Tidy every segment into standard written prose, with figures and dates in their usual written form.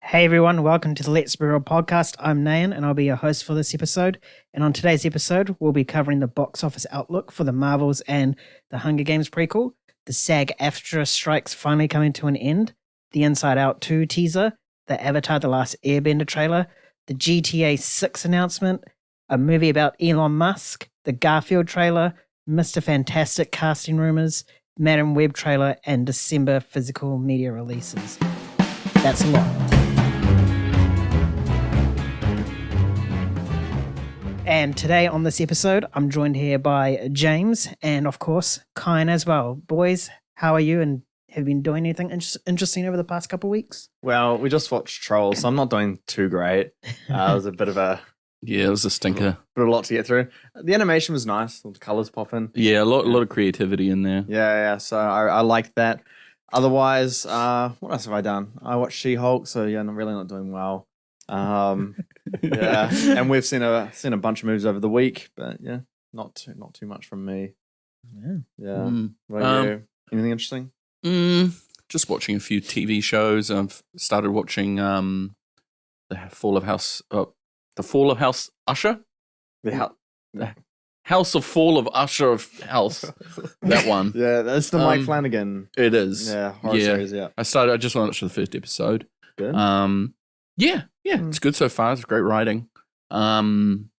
Hey everyone, welcome to the Let's Be Real podcast. I'm Nayan and I'll be your host for this episode. And on today's episode, we'll be covering the box office outlook for the Marvels and the Hunger Games prequel, the SAG-AFTRA strikes finally coming to an end, the Inside Out 2 teaser, the Avatar The Last Airbender trailer, the GTA 6 announcement, a movie about Elon Musk, the Garfield trailer, Mr. Fantastic casting rumors, Madam Web trailer, and December physical media releases. That's a lot. And today on this episode, I'm joined here by James and, of course, Kyan as well. Boys, how are you and have you been doing anything interesting over the past couple of weeks? Well, we just watched Trolls, so I'm not doing too great. It was a bit of a... Yeah, it was a stinker. But a lot to get through. The animation was nice. All the colours popping. Yeah, a lot of creativity in there. Yeah. So I liked that. Otherwise, what else have I done? I watched She-Hulk, so yeah, I'm really not doing well. Yeah, and we've seen a bunch of movies over the week, but yeah, not too much from me. Yeah. What about you? Anything interesting? Just watching a few TV shows. I've started watching the Fall of House Usher. The House of Fall of Usher of House. That one. Yeah, that's the Mike Flanagan. It is. Yeah, horror series. Yeah. I just watched the first episode. Good. Yeah, it's good so far. It's great writing. And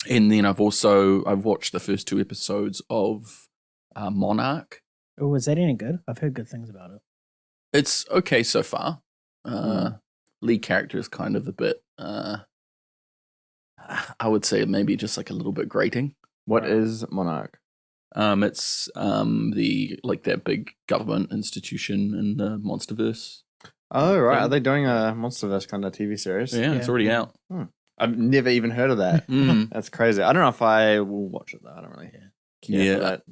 then I've watched the first two episodes of Monarch. Oh, was that any good? I've heard good things about it. It's okay so far. Lead character is kind of a bit, I would say maybe just like a little bit grating. What is Monarch? It's that big government institution in the Monsterverse. Oh, right. Are they doing a Monsterverse kind of TV series? Yeah, it's already out. I've never even heard of that. That's crazy. I don't know if I will watch it, though. I don't really care for that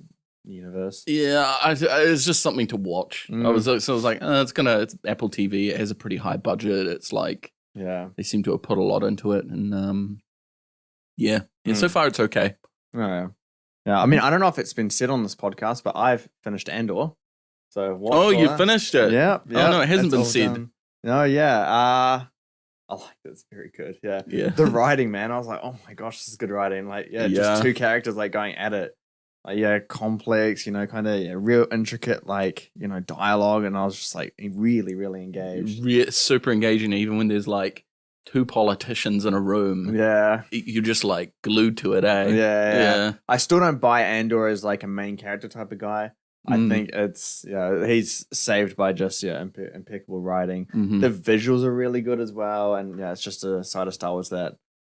universe. Yeah, it's just something to watch. I was like, it's Apple TV. It has a pretty high budget. It's like, they seem to have put a lot into it. And so far it's okay. Oh, yeah. I mean, I don't know if it's been said on this podcast, but I've finished Andor. So you finished it? Yeah. Oh no, it hasn't been said. Done. No, yeah. I like it. It's very good. Yeah. The writing, man. I was like, oh my gosh, this is good writing. Like, just two characters like going at it. Like, complex, kind of real intricate, dialogue. And I was just like really, really engaged. Super engaging, even when there's like two politicians in a room. Yeah. You're just like glued to it, eh? Yeah. I still don't buy Andor as like a main character type of guy. I think it's he's saved by just impeccable writing. The visuals are really good as well, and it's just a side of Star Wars that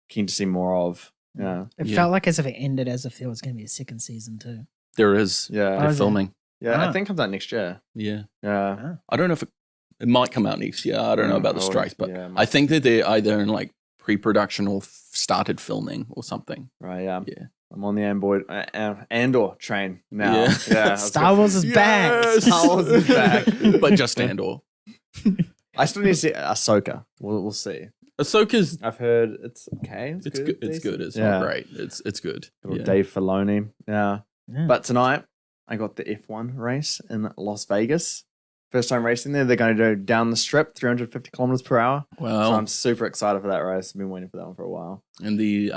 keen to see more of. Yeah, it felt like as if it ended as if there was going to be a second season too. There is. They're filming. I think it comes out next year. Yeah. I don't know if it might come out next year. I don't know about the strikes, but I think that they're either in like pre-production or started filming or something. Right. Yeah. I'm on the Andor train now. Yeah. Star Wars is back. Star Wars is back. But just Andor. I still need to see Ahsoka. We'll see. Ahsoka's... I've heard it's okay. It's good. It's good. It's not great. It's good. Dave Filoni. Yeah. But tonight, I got the F1 race in Las Vegas. First time racing there. They're going to go down the strip, 350 kilometers per hour. Wow. So I'm super excited for that race. I've been waiting for that one for a while. And the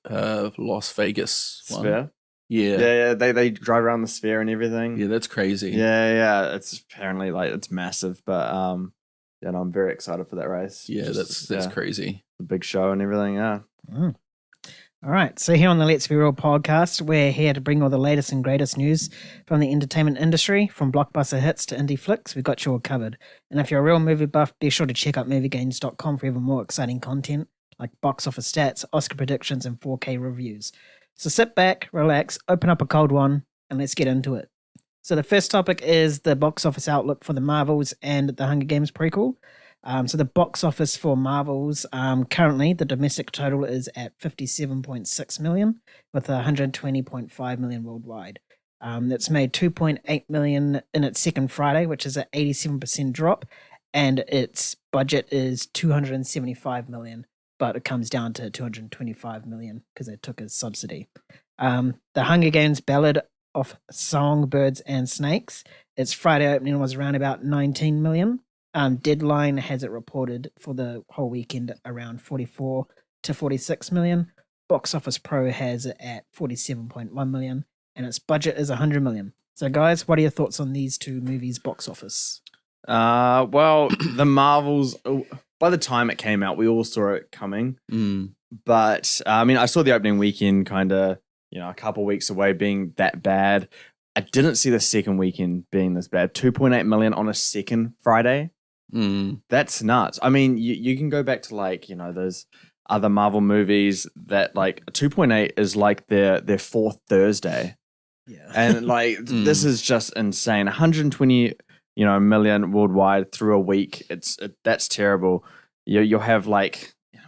Las Vegas Sphere. One. Yeah. Yeah. They drive around the sphere and everything. Yeah, that's crazy. Yeah. It's apparently it's massive, but I'm very excited for that race. Yeah, that's crazy. The big show and everything. Yeah. All right. So here on the Let's Be Real podcast, we're here to bring all the latest and greatest news from the entertainment industry, from blockbuster hits to indie flicks. We've got you all covered. And if you're a real movie buff, be sure to check out MovieGainz.com for even more exciting content, like box office stats, Oscar predictions, and 4K reviews. So sit back, relax, open up a cold one, and let's get into it. So the first topic is the box office outlook for the Marvels and the Hunger Games prequel. So the box office for Marvels, currently the domestic total is at 57.6 million, with 120.5 million worldwide. That's made 2.8 million in its second Friday, which is an 87% drop, and its budget is 275 million. But it comes down to 225 million because they took a subsidy. The Hunger Games Ballad of Songbirds and Snakes, its Friday opening was around about 19 million. Deadline has it reported for the whole weekend around 44 to 46 million. Box Office Pro has it at 47.1 million, and its budget is 100 million. So, guys, what are your thoughts on these two movies' box office? Well, the Marvels, by the time it came out, we all saw it coming. But, I mean, I saw the opening weekend kind of, a couple weeks away being that bad. I didn't see the second weekend being this bad. 2.8 million on a second Friday. That's nuts. I mean, you can go back to those other Marvel movies that 2.8 is like their fourth Thursday. Yeah. And this is just insane. 120 million worldwide through a week. That's terrible. You'll have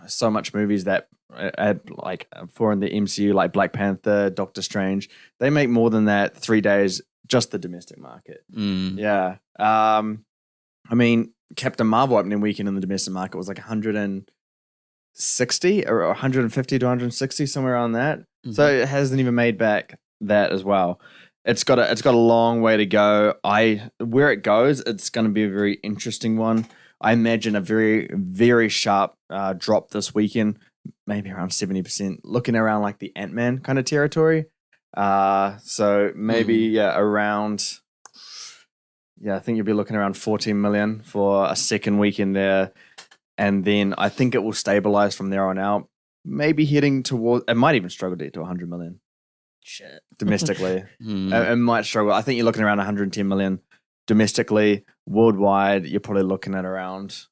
so much movies that for in the MCU, like Black Panther, Doctor Strange, they make more than that 3 days, just the domestic market. Yeah. I mean, Captain Marvel opening weekend in the domestic market was 160 or 150 to 160, somewhere around that. So it hasn't even made back that as well. It's got a long way to go. Where it goes, it's going to be a very interesting one. I imagine a very, very sharp drop this weekend, maybe around 70%, looking around like the Ant-Man kind of territory. So maybe around. Yeah, I think you'll be looking around 14 million for a second weekend there. And then I think it will stabilize from there on out. Maybe heading toward, it might even struggle to get to 100 million. Shit. Domestically. It might struggle. I think you're looking around 110 million domestically. Worldwide, you're probably looking at around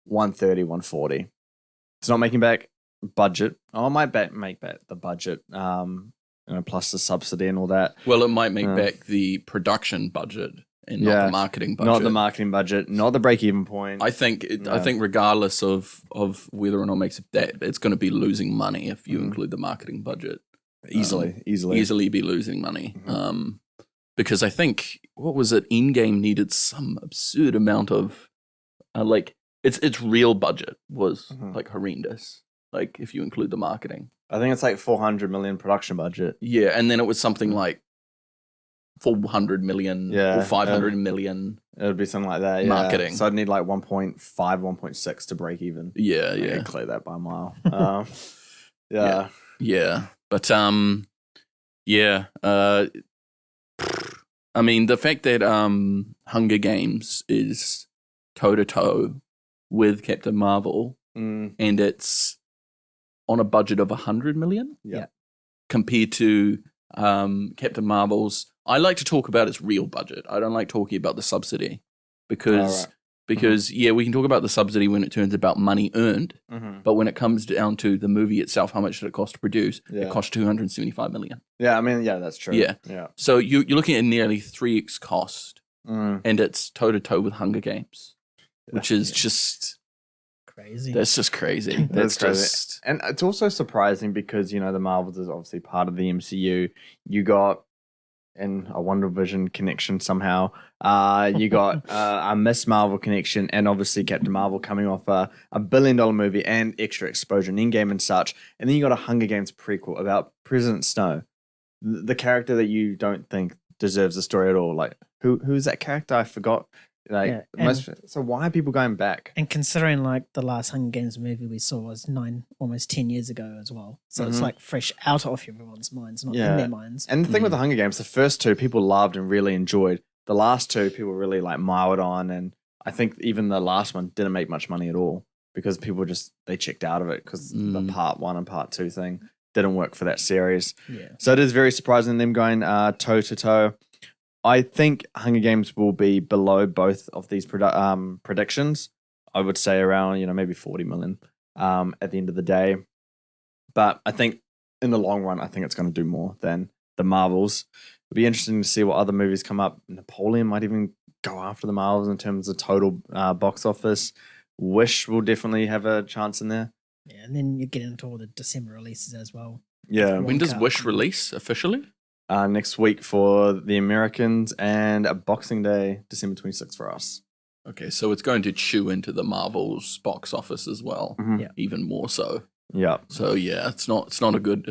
130, 140. It's not making back budget. Oh, it might make back the budget, plus the subsidy and all that. Well, it might make back the production budget. And not the marketing budget. Not the marketing budget, not the break-even point. I think regardless of whether or not it makes it that, it's going to be losing money if you include the marketing budget. Easily be losing money. Because I think, what was it? Endgame needed some absurd amount of, its real budget was horrendous. If you include the marketing. I think it's 400 million production budget. Yeah, and then it was something like 400 million or 500 million. It would be something like that. Marketing. Yeah. So I'd need 1.5, 1.6 to break even. Yeah. I could clear that by a mile. Yeah. But I mean, the fact that Hunger Games is toe to toe with Captain Marvel and it's on a budget of 100 million. Yeah. Compared to Captain Marvel's, I like to talk about its real budget. I don't like talking about the subsidy because we can talk about the subsidy when it turns about money earned, but when it comes down to the movie itself, how much did it cost to produce? It cost 275 million. Yeah, I mean, that's true. Yeah. So you're looking at nearly 3x cost, and it's toe to toe with Hunger Games, which is just crazy. That's just crazy. That's crazy. And it's also surprising because the Marvels is obviously part of the MCU. You got in a Wonder Vision connection somehow. You got a Miss Marvel connection, and obviously Captain Marvel coming off a $1 billion movie and extra exposure in Endgame and such. And then you got a Hunger Games prequel about President Snow, the character that you don't think deserves a story at all. Who's that character? I forgot. So why are people going back? And considering the last Hunger Games movie we saw was almost 10 years ago as well. So it's fresh out of everyone's minds, not in their minds. And the thing with the Hunger Games, the first two people loved and really enjoyed. The last two people really mild on, and I think even the last one didn't make much money at all because people they checked out of it because the part 1 and part 2 thing didn't work for that series. Yeah. So it is very surprising them going toe to toe. I think Hunger Games will be below both of these predictions. I would say around, maybe 40 million at the end of the day. But I think in the long run, I think it's going to do more than the Marvels. It'll be interesting to see what other movies come up. Napoleon might even go after the Marvels in terms of total box office. Wish will definitely have a chance in there. Yeah, and then you get into all the December releases as well. Yeah. When does Wish release officially? Next week for the Americans and a Boxing Day, December 26th for us. Okay, so it's going to chew into the Marvel's box office as well, even more so. Yeah. So it's not a good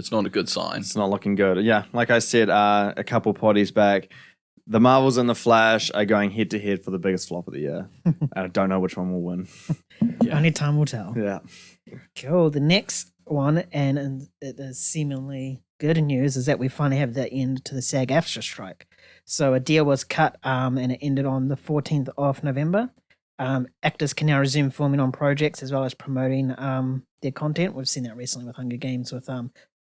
sign. It's not looking good. Yeah, like I said, a couple potties back, The Marvels and the Flash are going head to head for the biggest flop of the year. I don't know which one will win. Only time will tell. Yeah. Cool. The next one, and it is seemingly good news, is that we finally have the end to the SAG-AFTRA strike. So a deal was cut, and it ended on the 14th of November. Actors can now resume filming on projects as well as promoting their content. We've seen that recently with Hunger Games, with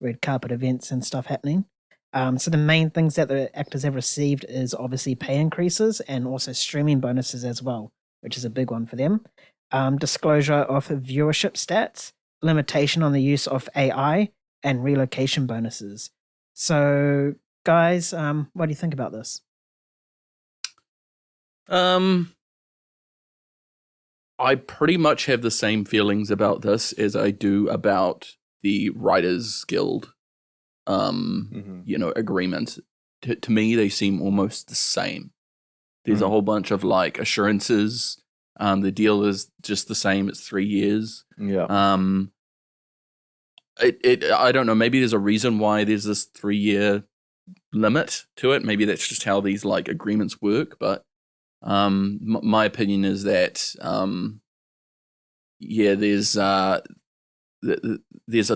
red carpet events and stuff happening. So the main things that the actors have received is obviously pay increases and also streaming bonuses as well, which is a big one for them. Disclosure of viewership stats, limitation on the use of AI, and relocation bonuses. So, guys, what do you think about this? I pretty much have the same feelings about this as I do about the Writers Guild, agreement. To me, they seem almost the same. There's a whole bunch of like assurances. The deal is just the same. It's 3 years. Yeah. I don't know. Maybe there's a reason why there's this 3-year limit to it. Maybe that's just how these like agreements work. But my opinion is that there's a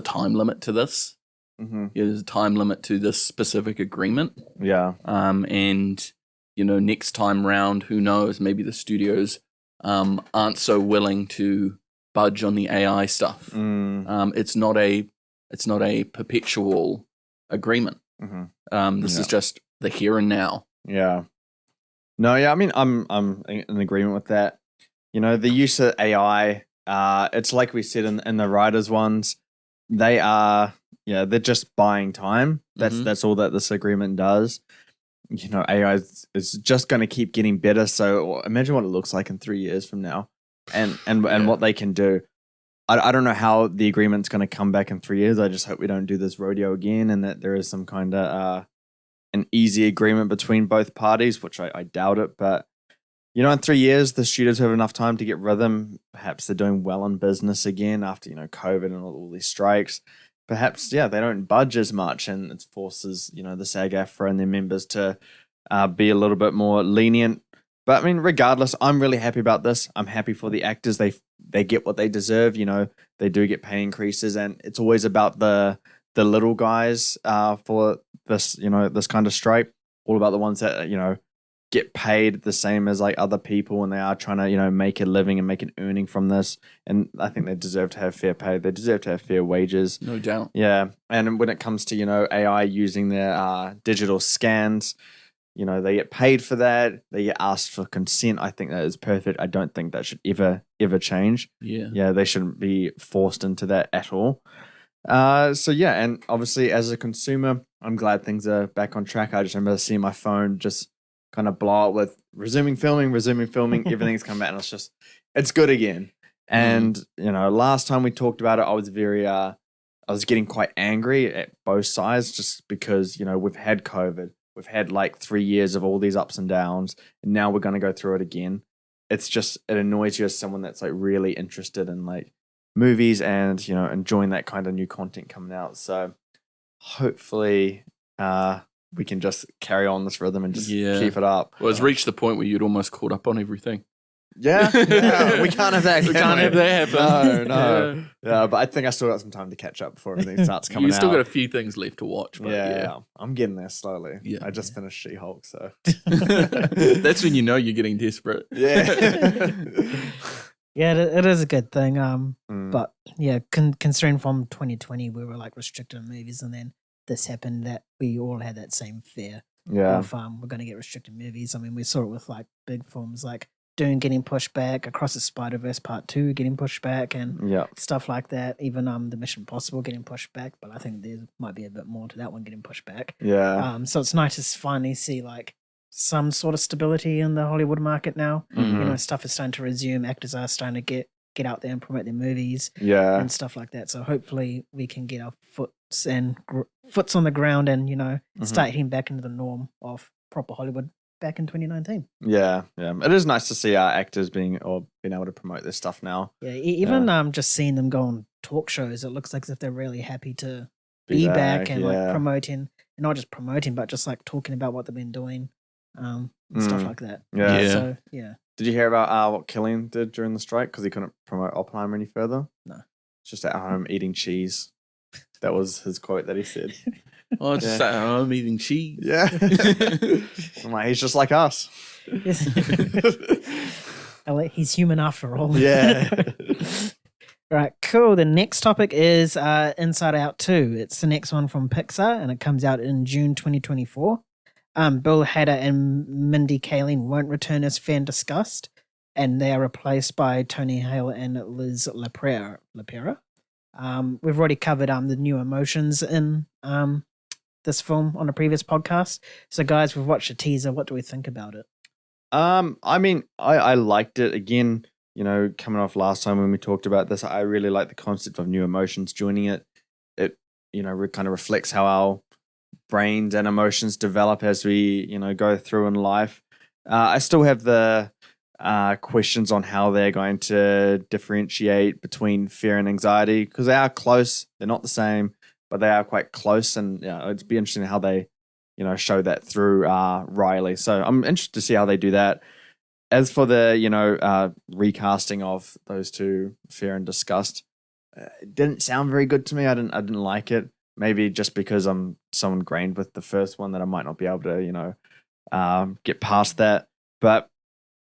time limit to this. Mm-hmm. Yeah, there's a time limit to this specific agreement. Yeah. And next time round, who knows? Maybe the studios aren't so willing to budge on the AI stuff. It's not a perpetual agreement. Mm-hmm. This is just the here and now. Yeah. No, yeah, I mean, I'm in agreement with that. The use of AI, it's like we said in the writers ones, they're just buying time. That's all that this agreement does. AI is just going to keep getting better. So imagine what it looks like in 3 years from now, and what they can do. I don't know how the agreement's going to come back in 3 years. I just hope we don't do this rodeo again, and that there is some kind of an easy agreement between both parties, which I doubt it. But in 3 years, the studios have enough time to get rhythm. Perhaps they're doing well in business again after COVID and all these strikes. Perhaps they don't budge as much, and it forces the SAG-AFTRA and their members to be a little bit more lenient. But I mean, regardless, I'm really happy about this. I'm happy for the actors. They get what they deserve. They do get pay increases, and it's always about the little guys for this this kind of strike. All about the ones that get paid the same as like other people, and they are trying to make a living and make an earning from this. And I think they deserve to have fair pay. They deserve to have fair wages. No doubt. Yeah. And when it comes to AI using their digital scans, they get paid for that. They get asked for consent. I think that is perfect. I don't think that should ever change. Yeah, they shouldn't be forced into that at all. And obviously as a consumer, I'm glad things are back on track. I just remember seeing my phone just kind of blow up with resuming filming, everything's come back, and it's good again. And last time we talked about it, I was getting quite angry at both sides, just because we've had COVID, we've had like 3 years of all these ups and downs, and now we're going to go through it again. It annoys you as someone that's like really interested in like movies and enjoying that kind of new content coming out. So hopefully we can just carry on this rhythm and just keep it up. Well, it's reached the point where you'd almost caught up on everything. Yeah, we can't have that. We can't have that happen. No. Yeah, but I think I still got some time to catch up before everything starts coming out. You still got a few things left to watch. But yeah, I'm getting there slowly. Yeah, I just finished She-Hulk, so that's when you're getting desperate. Yeah. Yeah, it is a good thing. But yeah, considering from 2020 we were like restricted on movies, and then this happened, that we all had that same fear. Yeah. Of we're going to get restricted movies. I mean, we saw it with like big films like Dune getting pushed back, Across the Spider-Verse Part 2 getting pushed back, and stuff like that. Even the Mission Impossible getting pushed back, but I think there might be a bit more to that one getting pushed back. Yeah. So it's nice to finally see like some sort of stability in the Hollywood market now. Stuff is starting to resume. Actors are starting to get out there and promote their movies. And stuff like that. So hopefully we can get our foots on the ground and start heading back into the norm of proper Hollywood back in 2019. Yeah. It is nice to see our actors being able to promote this stuff now. Yeah, even just seeing them go on talk shows, it looks like as if they're really happy to be back and like promoting, and not just promoting, but just like talking about what they've been doing. and stuff like that. Yeah. Yeah. So yeah. Did you hear about what Killian did during the strike because he couldn't promote Oppenheimer any further? No. Just at home eating cheese. That was his quote that he said. Oh, just Yeah. at home eating cheese. Yeah. I'm like, he's just like us. He's human after all. Yeah. Right, cool. The next topic is Inside Out 2. It's the next one from Pixar, and it comes out in June 2024. Bill Hader and Mindy Kaling won't return as fan discussed, and they are replaced by Tony Hale and Liz LaPera. We've already covered the new emotions in this film on a previous podcast. So, guys, we've watched the teaser. What do we think about it? I mean, I liked it. Again, coming off last time when we talked about this, I really like the concept of new emotions joining it. It, kind of reflects how our brains and emotions develop as we, go through in life. I still have the questions on how they're going to differentiate between fear and anxiety because they are close. They're not the same, but they are quite close. And it'd be interesting how they, show that through Riley. So I'm interested to see how they do that. As for the, recasting of those two, fear and disgust, it didn't sound very good to me. I didn't like it. Maybe just because I'm so ingrained with the first one that I might not be able to, get past that. But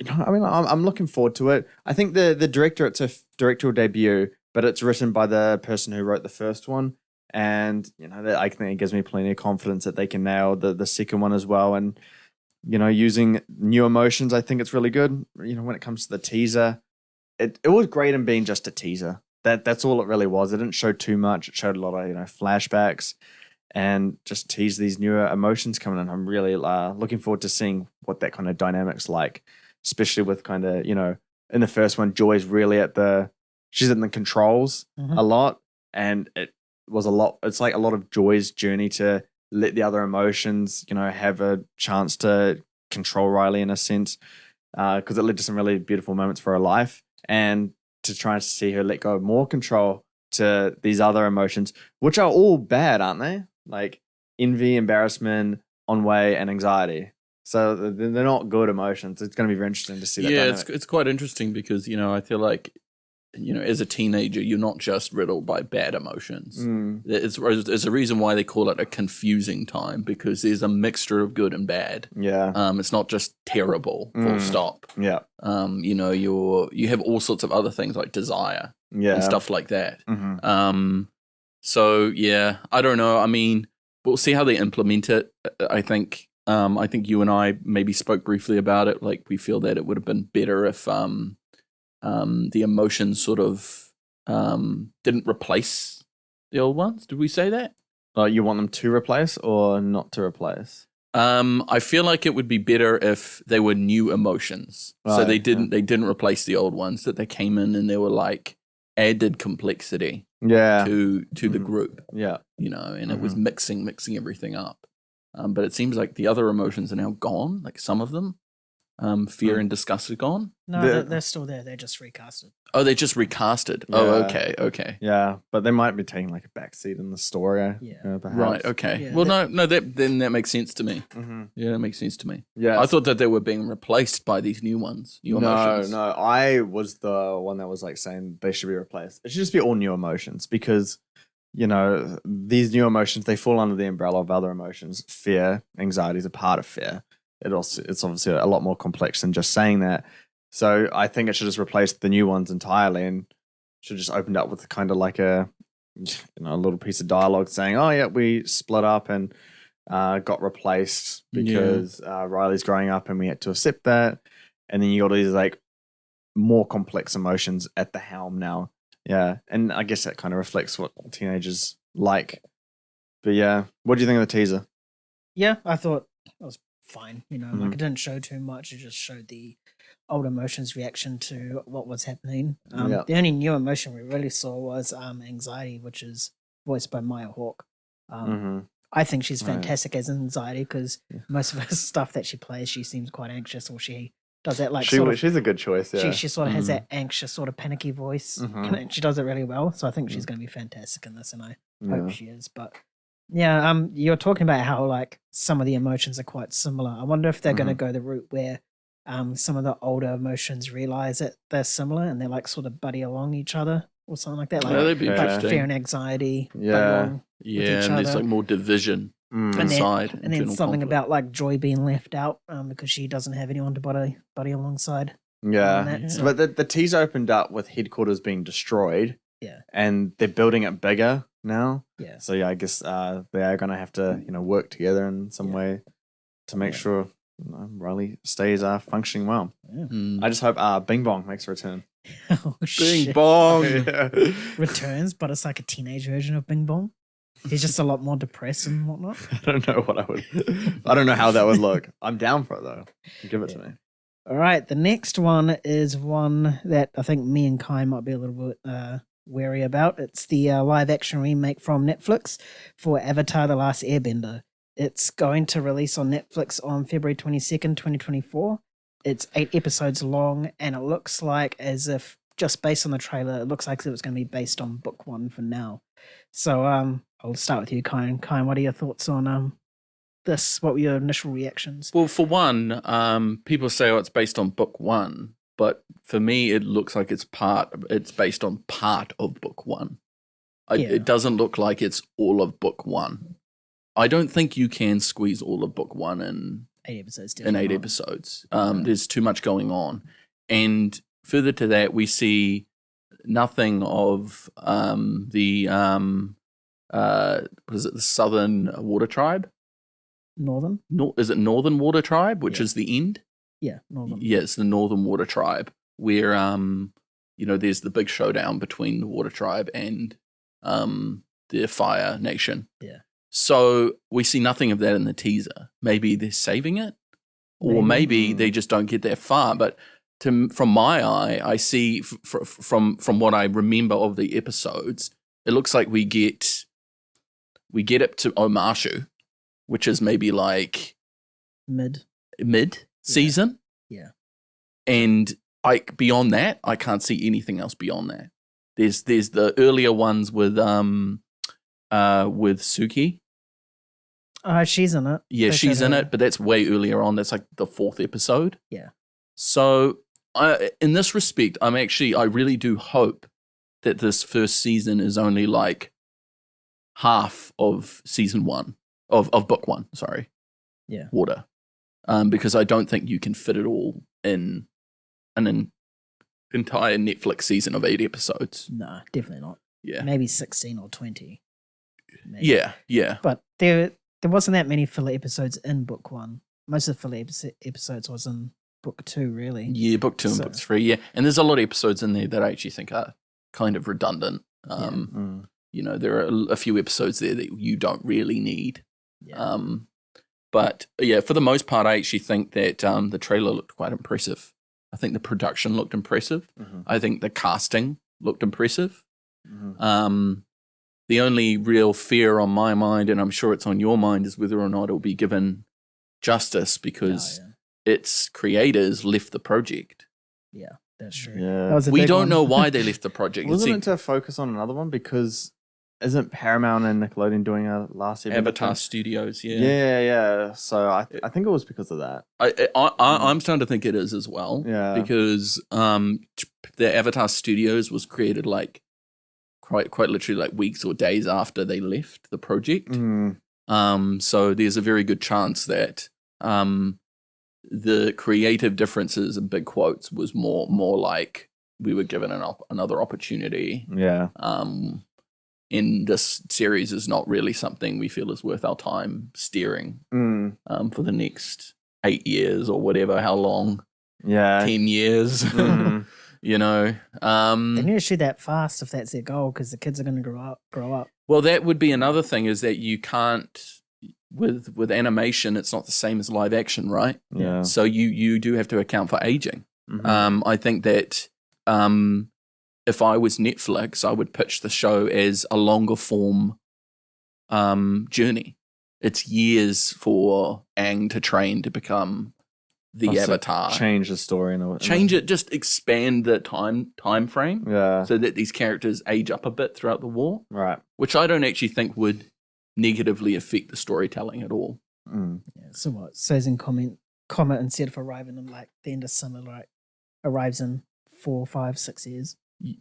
I'm looking forward to it. I think the director, it's a directorial debut, but it's written by the person who wrote the first one, and I think it gives me plenty of confidence that they can nail the second one as well. And using new emotions, I think it's really good. When it comes to the teaser, it was great in being just a teaser. That's all it really was. It didn't show too much. It showed a lot of flashbacks and just teased these newer emotions coming in. I'm really looking forward to seeing what that kind of dynamic's like, especially with kind of in the first one, Joy's really she's in the controls a lot, and it was a lot. It's like a lot of Joy's journey to let the other emotions have a chance to control Riley in a sense, because it led to some really beautiful moments for her life, and to try and see her let go of more control to these other emotions, which are all bad, aren't they? Like envy, embarrassment, ennui, and anxiety. So they're not good emotions. It's going to be very interesting to see that. Yeah, it's quite interesting because, I feel like, as a teenager, you're not just riddled by bad emotions. There's a reason why they call it a confusing time, because there's a mixture of good and bad. Yeah. It's not just terrible, full stop. Yeah. You have all sorts of other things like desire and stuff like that. So yeah, I don't know. I mean, we'll see how they implement it. I think you and I maybe spoke briefly about it. Like, we feel that it would have been better if the emotions sort of didn't replace the old ones. Did we say that? You want them to replace or not to replace? I feel like it would be better if they were new emotions. So they didn't replace the old ones, that they came in and they were like added complexity to the group. Yeah. And it was mixing everything up. But it seems like the other emotions are now gone, like some of them. Fear and disgust are gone. No, they're still there. They're just recasted. Oh, they just recasted. Yeah. Oh, okay. Yeah, but they might be taking like a backseat in the story. Yeah. Perhaps. Right, okay. Yeah, well, no, then that makes sense to me. Yeah, that makes sense to me. Yeah. I thought that they were being replaced by these new ones, new emotions. No, I was the one that was like saying they should be replaced. It should just be all new emotions because, these new emotions, they fall under the umbrella of other emotions. Fear, anxiety is a part of fear. It's obviously a lot more complex than just saying that. So I think it should just replace the new ones entirely and should just opened up with kind of like a little piece of dialogue saying, oh yeah, we split up and got replaced because Riley's growing up and we had to accept that. And then you got these like more complex emotions at the helm now. Yeah. And I guess that kind of reflects what teenagers like. But yeah, what do you think of the teaser? Yeah, I thought it was fine. Like, it didn't show too much. It just showed the old emotions reaction to what was happening. The only new emotion we really saw was anxiety, which is voiced by Maya Hawke. I think she's fantastic as anxiety because most of her stuff that she plays, she seems quite anxious, or she does that like she's a good choice. Yeah, she sort of has that anxious, sort of panicky voice, and she does it really well. So I think she's going to be fantastic in this, and I hope she is. But Yeah, you're talking about how like some of the emotions are quite similar. I wonder if they're going to go the route where some of the older emotions realize that they're similar and they're like sort of buddy along each other or something like that. Like, that'd be like interesting. fear and anxiety. buddy Yeah. along with Yeah, each and there's other. like more division Mm. inside. And then something about like Joy being left out because she doesn't have anyone to buddy alongside. Yeah. that, so- But the teaser opened up with headquarters being destroyed. Yeah. And they're building it bigger now. Yeah. So yeah, I guess they are going to have to, work together in some way to make sure Riley stays functioning well. Yeah. I just hope Bing Bong makes a return. Oh, Bing shit. bong. Returns, but it's like a teenage version of Bing Bong. He's just a lot more depressed and whatnot. I don't know I don't know how that would look. I'm down for it though. Give it to me. All right, the next one is one that I think me and Kai might be a little bit wary about. It's the live action remake from Netflix for Avatar: The Last Airbender. It's going to release on Netflix on February 22nd, 2024. It's 8 episodes long, and it looks like, as if just based on the trailer, it looks like it was going to be based on book 1 for now. So I'll start with you, Kai. Kai, what are your thoughts on this? What were your initial reactions? Well, for one, people say, it's based on book 1, but for me, it looks like it's based on part of book 1. It doesn't look like it's all of book 1. I don't think you can squeeze all of book 1 in 8 episodes. in 8 episodes. There's too much going on. And further to that, we see nothing of the what is it, the Southern Water Tribe? Northern? Is it Northern Water Tribe, which Yeah. is the end? Yeah, Northern. Yeah, it's the Northern Water Tribe, where there's the big showdown between the Water Tribe and the Fire Nation. Yeah. So we see nothing of that in the teaser. Maybe they're saving it, or maybe they just don't get that far. But from my eye, I see from what I remember of the episodes, it looks like we get up to Omashu, which is maybe like Mid season. Yeah. And beyond that, I can't see anything else beyond that. There's the earlier ones with Suki. She's in it. Yeah, They she's showed in her. it, but that's way earlier on. That's like the 4th episode. Yeah. So in this respect, I really do hope that this first season is only like half of season 1 of book 1. Sorry. Yeah. Water. Because I don't think you can fit it all in an entire Netflix season of 8 episodes. No, definitely not. Yeah. Maybe 16 or 20. Maybe. Yeah. But there wasn't that many filler episodes in book 1. Most of the filler episodes was in book 2, really. Yeah, book 2 and book 3, yeah. And there's a lot of episodes in there that I actually think are kind of redundant. There are a few episodes there that you don't really need. Yeah. But yeah, for the most part, I actually think that the trailer looked quite impressive. I think the production looked impressive. Mhm. I think the casting looked impressive. Mhm. The only real fear on my mind, and I'm sure it's on your mind, is whether or not it'll be given justice because its creators left the project. Yeah, that's true. Yeah. That was a We big don't one. know why they left the project. Wasn't it to focus on another one? Because isn't Paramount and Nickelodeon doing a last Avatar Studios, yeah. Yeah. So I think it was because of that. I'm starting to think it is as well. Yeah. Because the Avatar Studios was created like quite literally like weeks or days after they left the project. Mm. So there's a very good chance that the creative differences in big quotes was more like we were given another opportunity. Yeah. And this series is not really something we feel is worth our time steering for the next 8 years or whatever, how long? Yeah. 10 years. Mm. They need to shoot that fast if that's their goal because the kids are going to grow up. Well, that would be another thing is that you can't with animation. It's not the same as live action, right? Yeah. So you do have to account for aging. Mhm. I think that if I was Netflix, I would pitch the show as a longer form journey. It's years for Aang to train to become the Also Avatar. Change the story in a Change it, just expand the time frame Yeah. so that these characters age up a bit throughout the war, Right. which I don't actually think would negatively affect the storytelling at all. Yeah, so what? Says in Comet instead of arriving in like the end of summer, like arrives in 4, 5, 6 years.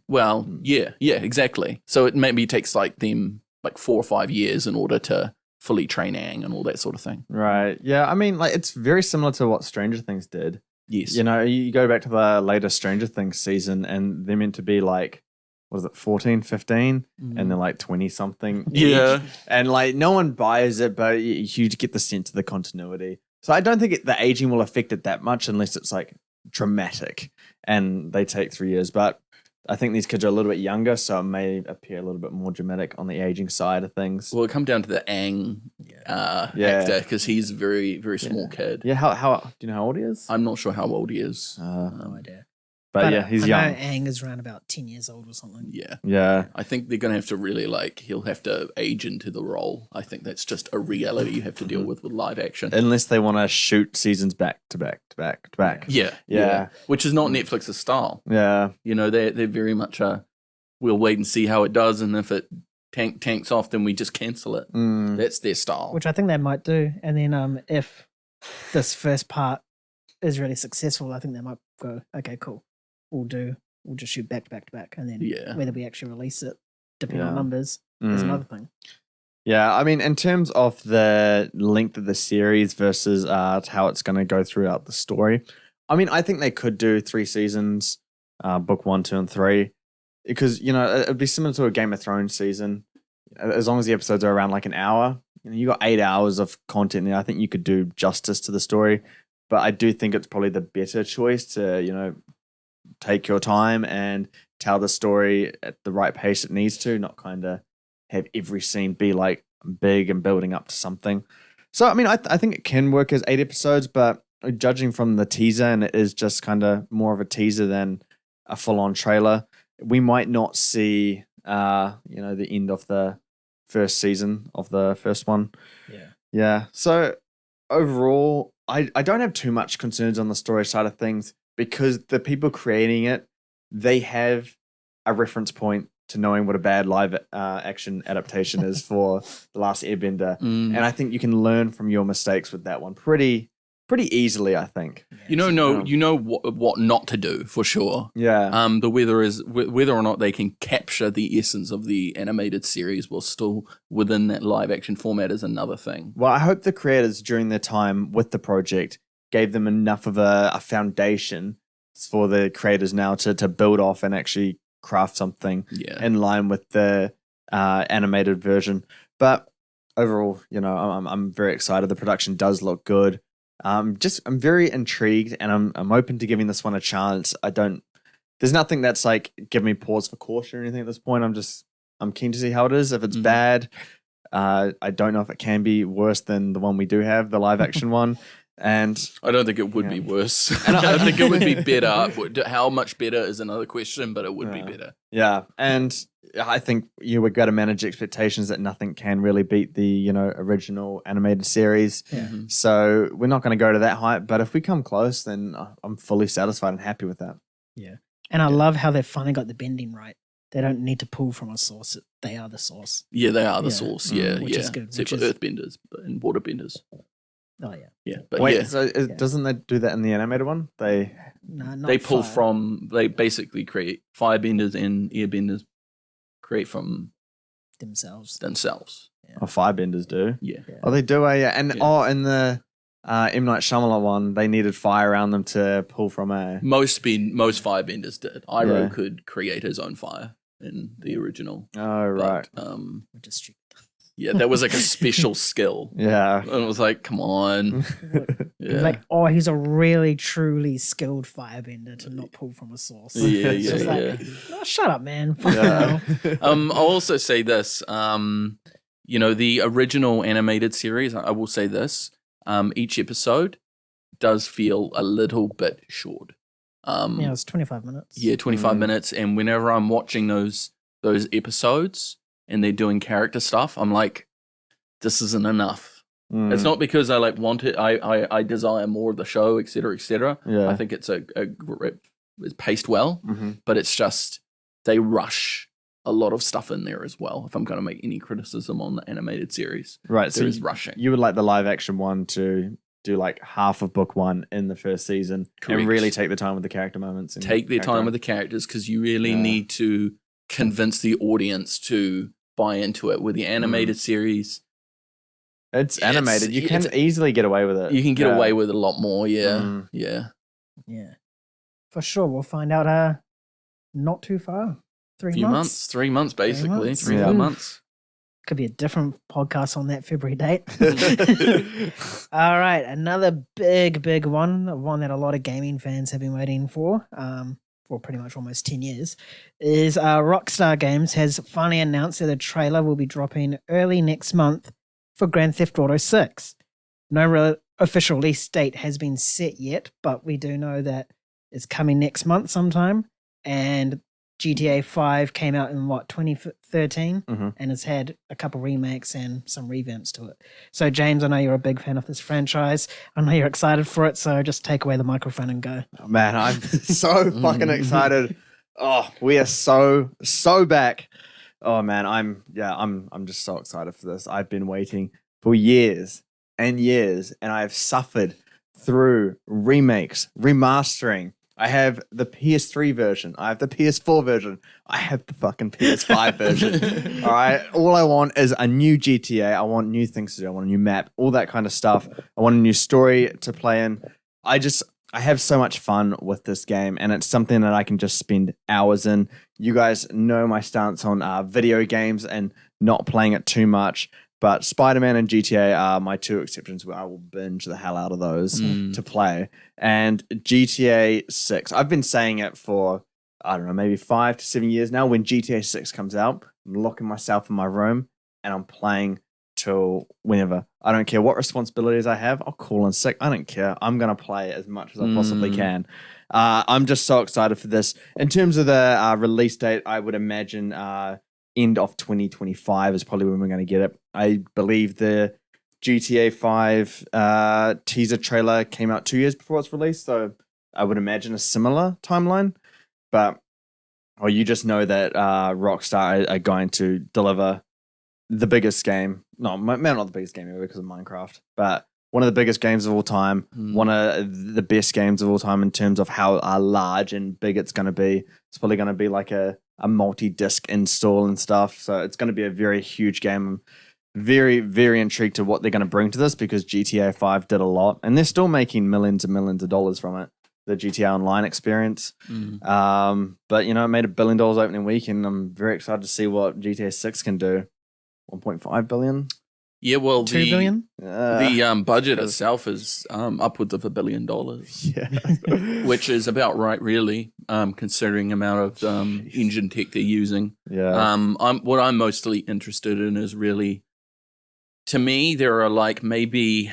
Well, yeah, exactly. So it maybe takes like them like 4 or 5 years in order to fully train Aang and all that sort of thing. Right. Yeah. I mean, like it's very similar to what Stranger Things did. Yes. You know, you go back to the later Stranger Things season, and they're meant to be like, was it 14, 15? And they're like 20 something. Yeah. And like no one buys it, but you get the sense of the continuity. So I don't think the aging will affect it that much unless it's like dramatic and they take 3 years. But I think these kids are a little bit younger, so it may appear a little bit more dramatic on the aging side of things. Well, it come down to the Aang actor because he's a very, very small kid. Yeah, how do you know how old he is? I'm not sure how old he is. No idea. But yeah, he's young. I know Aang is around about 10 years old or something. Yeah. Yeah. I think they're going to have to really he'll have to age into the role. I think that's just a reality you have to deal with live action. Unless they want to shoot seasons back to back to back to back. Yeah. Which is not Netflix's style. Yeah. You know, they're very much we'll wait and see how it does, and if it tanks off, then we just cancel it. That's their style. Which I think they might do. And then if this first part is really successful, I think they might go, okay, cool. We'll just shoot back to back to back. And then whether we actually release it, depending on numbers, is another thing. Yeah, I mean, in terms of the length of the series versus how it's going to go throughout the story, I mean, I think they could do 3 seasons, book 1, 2, and 3, because, you know, it'd be similar to a Game of Thrones season. As long as the episodes are around like an hour, you got 8 hours of content there. I think you could do justice to the story, but I do think it's probably the better choice to, you know, take your time and tell the story at the right pace it needs to, not kind of have every scene be like big and building up to something. So, I mean, I think it can work as 8 episodes, but judging from the teaser, and it is just kind of more of a teaser than a full-on trailer, we might not see, you know, the end of the first season of the first one. Yeah. So overall, I don't have too much concerns on the story side of things, because the people creating it, they have a reference point to knowing what a bad live action adaptation is for The Last Airbender. And I think you can learn from your mistakes with that one pretty easily, I think. You know what not to do for sure. Yeah. The whether or not they can capture the essence of the animated series while still within that live action format is another thing. Well, I hope the creators during their time with the project gave them enough of a foundation for the creators now to build off and actually craft something in line with the animated version. But overall, you know, I'm very excited. The production does look good. I'm very intrigued, and I'm open to giving this one a chance. There's nothing that's like give me pause for caution or anything at this point. I'm keen to see how it is. If it's bad, I don't know if it can be worse than the one we do have, the live action one. And I don't think it would be worse. And I think it would be better. How much better is another question, but it would be better. Yeah, and I think we've got to manage expectations that nothing can really beat the, you know, original animated series. So we're not going to go to that height, but if we come close, then I'm fully satisfied and happy with that. Yeah, and I love how they've finally got the bending right. They don't need to pull from a source; they are the source. Yeah, they are the source. Which is good. Except for earthbenders and waterbenders. Oh yeah. Yeah, but wait, so doesn't they do that in the animated one? They pull from. They basically create firebenders and airbenders. Create from themselves. Yeah. Oh, firebenders do. Yeah. Oh, they do. And in the M. Night Shyamalan one, they needed fire around them to pull from a. Most firebenders did. Iroh could create his own fire in the original. Oh right. Which is stupid. Yeah, that was like a special skill. Yeah. And it was like, come on. It's like, he's a really, truly skilled firebender to not pull from a source. Oh, shut up, man. I'll also say this. You know, the original animated series, I will say this. Each episode does feel a little bit short. It's 25 minutes. Yeah, 25 minutes. And whenever I'm watching those episodes, and they're doing character stuff, I'm like, this isn't enough. It's not because I want it. I desire more of the show, et cetera, et cetera. Yeah. I think it's it's paced well, but it's just they rush a lot of stuff in there as well. If I'm going to make any criticism on the animated series, Right. So there is rushing. You would like the live action one to do like half of book one in the first season Correct. and really take the time with the character moments. And Take their time with the characters because you really need to convince the audience to buy into it. With the animated series, it's animated. You can easily get away with it. You can get away with it a lot more. Yeah. Yeah. For sure. We'll find out not too far. 3 months. 3 months, basically. 3 months. 4 months. Could be a different podcast on that February date. All right. Another big one that a lot of gaming fans have been waiting for pretty much almost 10 years, is Rockstar Games has finally announced that the trailer will be dropping early next month for Grand Theft Auto 6. No official release date has been set yet, but we do know that it's coming next month sometime. And GTA 5 came out in 2013, and it's had a couple remakes and some revamps to it. So James, I know you're a big fan of this franchise. I know you're excited for it, so just take away the microphone and go. Oh, man, I'm so fucking excited. Oh, we are so back. Oh man, I'm just so excited for this. I've been waiting for years and years, and I've suffered through remakes, remastering. I have the PS3 version. I have the PS4 version. I have the fucking PS5 version. All right. All I want is a new GTA. I want new things to do. I want a new map, all that kind of stuff. I want a new story to play in. I have so much fun with this game, and it's something that I can just spend hours in. You guys know my stance on video games and not playing it too much. But Spider-Man and GTA are my two exceptions where I will binge the hell out of those to play. And GTA 6, I've been saying it for, I don't know, maybe 5 to 7 years now. When GTA 6 comes out, I'm locking myself in my room and I'm playing till whenever. I don't care what responsibilities I have. I'll call in sick. I don't care. I'm going to play as much as I possibly can. I'm just so excited for this. In terms of the release date, I would imagine end of 2025 is probably when we're going to get it. I believe the GTA 5 teaser trailer came out 2 years before it's released, so I would imagine a similar timeline. But you just know that Rockstar are going to deliver the biggest game. No, maybe not the biggest game ever because of Minecraft, but one of the biggest games of all time, one of the best games of all time in terms of how large and big it's going to be. It's probably going to be like a multi-disc install and stuff. So it's going to be a very huge game. I'm very, very intrigued to what they're going to bring to this because GTA 5 did a lot and they're still making millions and millions of dollars from it. The GTA Online experience. But, it made $1 billion opening week and I'm very excited to see what GTA 6 can do. 1.5 billion? Yeah, well, 2 billion? The budget itself is upwards of $1 billion. Yeah. Which is about right, really, considering the amount of engine tech they're using. Yeah. What I'm mostly interested in is really, to me, there are like maybe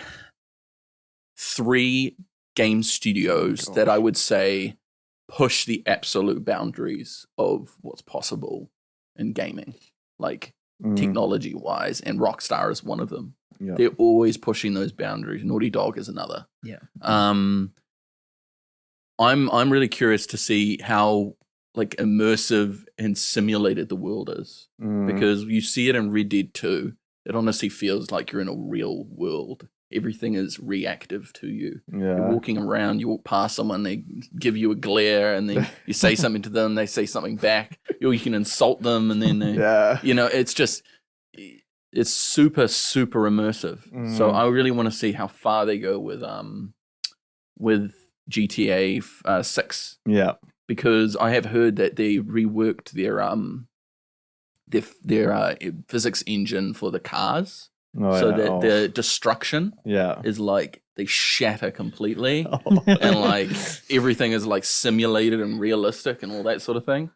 3 game studios that I would say push the absolute boundaries of what's possible in gaming. Like, technology-wise, and Rockstar is one of them. Yeah. They're always pushing those boundaries. Naughty Dog is another. Yeah. I'm really curious to see how like immersive and simulated the world is because you see it in Red Dead 2. It honestly feels like you're in a real world. Everything is reactive to you. Yeah. You're walking around, you walk past someone, they give you a glare, and then you say something to them, they say something back. Or you can insult them, and then it's just, it's super, super immersive. So I really want to see how far they go with GTA 6. Yeah. Because I have heard that they reworked their physics engine for the cars. That the destruction is like they shatter completely and like everything is like simulated and realistic and all that sort of thing.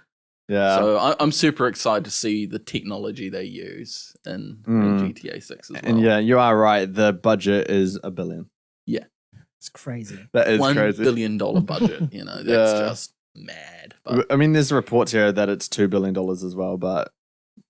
Yeah. So I'm super excited to see the technology they use in GTA 6 as well. And yeah, you are right. The budget is $1 billion. Yeah. It's crazy. That is $1 crazy. $1 billion budget, that's just mad. But I mean, there's reports here that it's $2 billion as well, but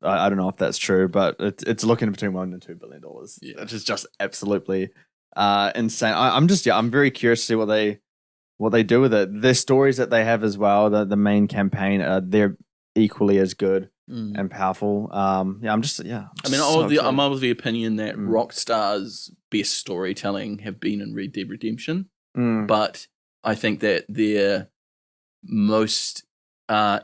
I don't know if that's true, but it's looking between $1 and $2 billion, which is just absolutely insane. I'm very curious to see what they do with it. Their stories that they have as well, the main campaign, they're equally as good Mm. and powerful. Yeah, I'm just I mean, so I'm of the opinion that Mm. Rockstar's best storytelling have been in Red Dead Redemption, Mm. but I think that their most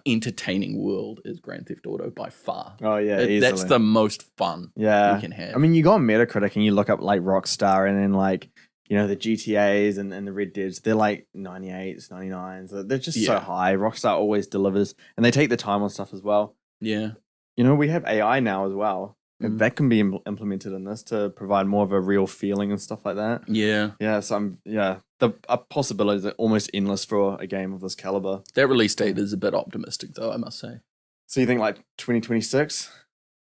entertaining world is Grand Theft Auto by far. Oh yeah, That's easily. the most fun Yeah, you can have. I mean, you go on Metacritic and you look up like Rockstar, and then like the GTA's and the Red Deads, they're like 98s, 99s. They're just so Yeah. high. Rockstar always delivers, and they take the time on stuff as well. yeah. We have AI now as well. Mm. That can be implemented in this to provide more of a real feeling and stuff like that. Yeah. Yeah, so the possibilities are almost endless for a game of this caliber. That release date is a bit optimistic, though, I must say. So you think like 2026?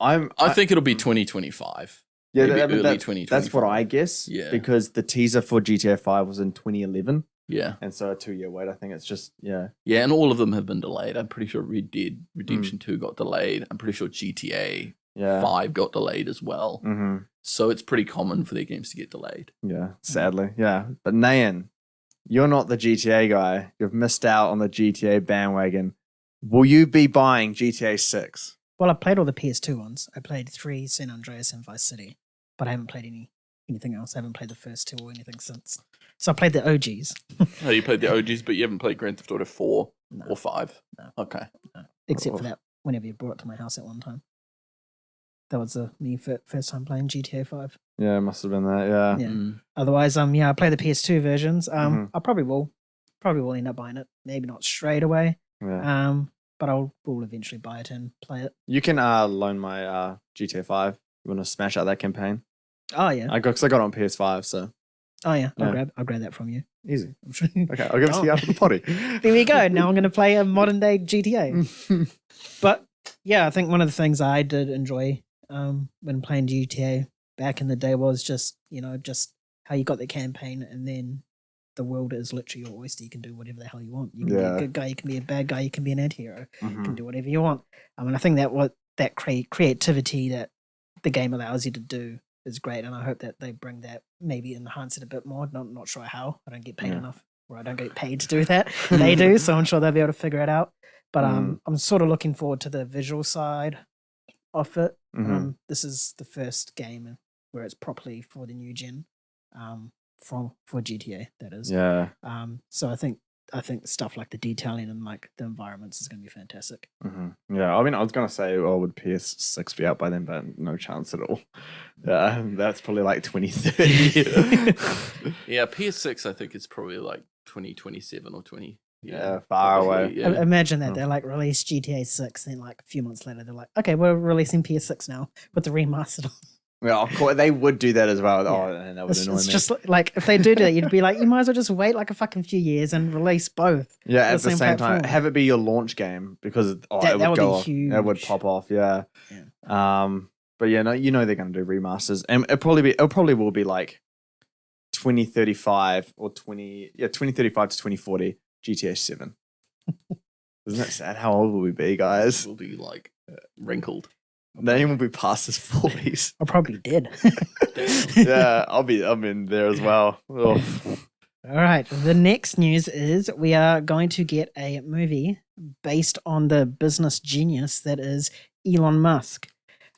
I think it'll be 2025. Yeah, maybe early that, 2025. that's what I guess. Yeah. Because the teaser for GTA 5 was in 2011. Yeah. And so a 2-year wait, I think it's just, Yeah, and all of them have been delayed. I'm pretty sure Red Dead Redemption 2 got delayed. I'm pretty sure GTA 5 got delayed as well. Mm-hmm. So it's pretty common for their games to get delayed. Yeah, sadly. Yeah. But Nayan, you're not the GTA guy. You've missed out on the GTA bandwagon. Will you be buying GTA 6? Well, I played all the PS2 ones. I played 3, San Andreas, and Vice City, but I haven't played anything else. I haven't played the first 2 or anything since. So I played the OGs. Oh, you played the OGs, but you haven't played Grand Theft Auto 4 No. or 5? No. Okay. No. Except for that, whenever you brought it to my house at one time. That was me first time playing GTA 5. Yeah, it must have been that. Yeah. Yeah. Mm. Otherwise, I play the PS2 versions. Mhm. I probably will end up buying it. Maybe not straight away. Yeah. But will eventually buy it and play it. You can loan my GTA 5. You want to smash out that campaign? Oh yeah. Because I got it on PS5, so Oh yeah. Yeah. I'll grab that from you. easy. Okay, I'll give it to you Oh. after the potty. There we go. Now I'm going to play a modern day GTA. But yeah, I think one of the things I did enjoy when playing GTA back in the day was just how you got the campaign, and then the world is literally your oyster. You can do whatever the hell you want. You can be a good guy, you can be a bad guy, you can be an anti-hero. You can do whatever you want. I mean, I think that creativity that the game allows you to do is great, and I hope that they bring that, maybe enhance it a bit more. Not sure how. I don't get paid enough, or I don't get paid to do that. They do, so I'm sure they'll be able to figure it out. But I'm sort of looking forward to the visual side of it. This is the first game where it's properly for the new gen, for GTA. That is. Yeah. So I think stuff like the detailing and like the environments is going to be fantastic. Yeah, I mean, I was going to say, would PS6 be out by then? But no chance at all. Yeah, that's probably like 2030. Yeah, PS6, I think it's probably like 2027 or 20. Yeah, far away. Yeah. Imagine that they like release GTA 6, then like a few months later they're like, okay, we're releasing PS6 now with the remastered. Yeah, of course they would do that as well. Yeah. Oh, and that would annoy me. It's just like if they do that, you'd be like, you might as well just wait like a fucking few years and release both. Yeah, at the same platform. time, have it be your launch game because it That would would go be off. It would huge. pop off. Yeah. Yeah. But yeah, no, they're going to do remasters, and it probably will be like 2035 or 2035 to 2040 GTA 7. Isn't that sad? How old will we be, guys? Will be like wrinkled. Name will be past his 40s. I'm probably dead. Yeah, I'm in there as well. All right. The next news is we are going to get a movie based on the business genius that is Elon Musk.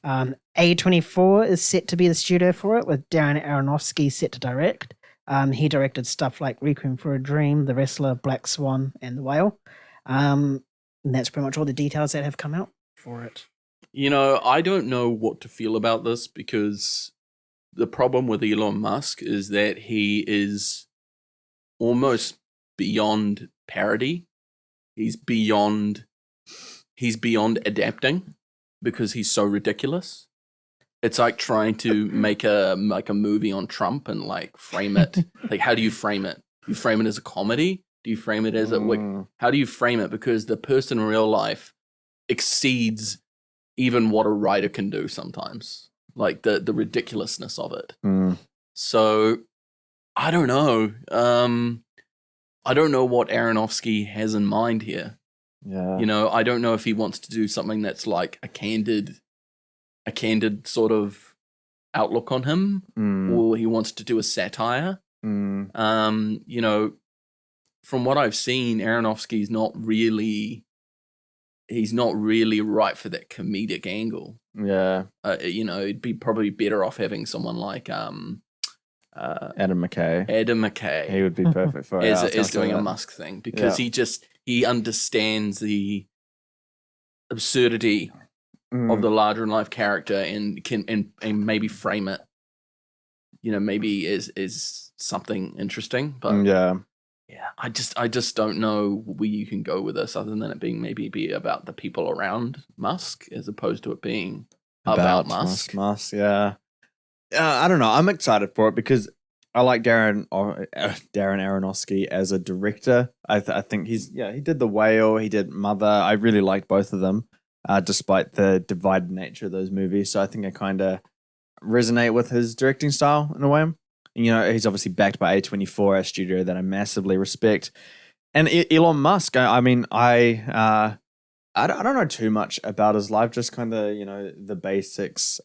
A24 is set to be the studio for it, with Darren Aronofsky set to direct. He directed stuff like Requiem for a Dream, The Wrestler, Black Swan, and The Whale. And that's pretty much all the details that have come out for it. I don't know what to feel about this, because the problem with Elon Musk is that he is almost beyond parody. He's beyond adapting, because he's so ridiculous. It's like trying to make a movie on Trump and like frame it. Like, how do you frame it? You frame it as a comedy? Do you frame it as how do you frame it? Because the person in real life exceeds even what a writer can do sometimes. Like the ridiculousness of it. So I don't know. I don't know what Aronofsky has in mind here. Yeah. I don't know if he wants to do something that's like a candid sort of outlook on him, or he wants to do a satire. From what I've seen, Aronofsky's not really he's not really right for that comedic angle. Yeah. It'd be probably better off having someone like Adam McKay. Adam McKay. He would be perfect for it. As doing a Musk thing, because he understands the absurdity of the larger in life character and can and maybe frame it, maybe is something interesting. But yeah, I just don't know where you can go with this other than it being maybe about the people around Musk as opposed to it being about Musk. Yeah. I don't know. I'm excited for it because I like Darren Aronofsky as a director. I think he did The Whale, he did Mother. I really liked both of them, despite the divided nature of those movies. So I think I kind of resonate with his directing style in a way. He's obviously backed by A24, a studio that I massively respect. And Elon Musk, I don't know too much about his life, just kind of, the basics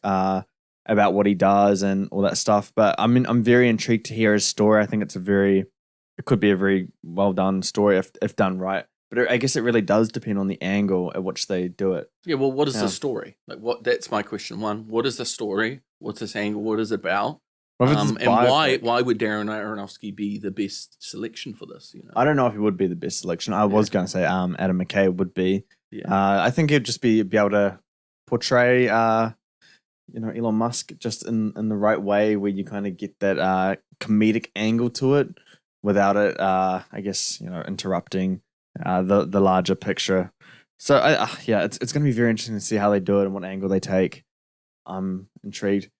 about what he does and all that stuff. But I'm very intrigued to hear his story. I think it could be a very well done story if done right. But I guess it really does depend on the angle at which they do it. Yeah, well, what is the story? That's my question. One, what is the story? What's this angle? What is it about? And why would Darren Aronofsky be the best selection for this? I don't know if he would be the best selection. I was going to say Adam McKay would be. Yeah. I think he'd just be able to portray Elon Musk just in the right way where you kind of get that comedic angle to it without it, I guess, interrupting the larger picture. So it's going to be very interesting to see how they do it and what angle they take. I'm intrigued.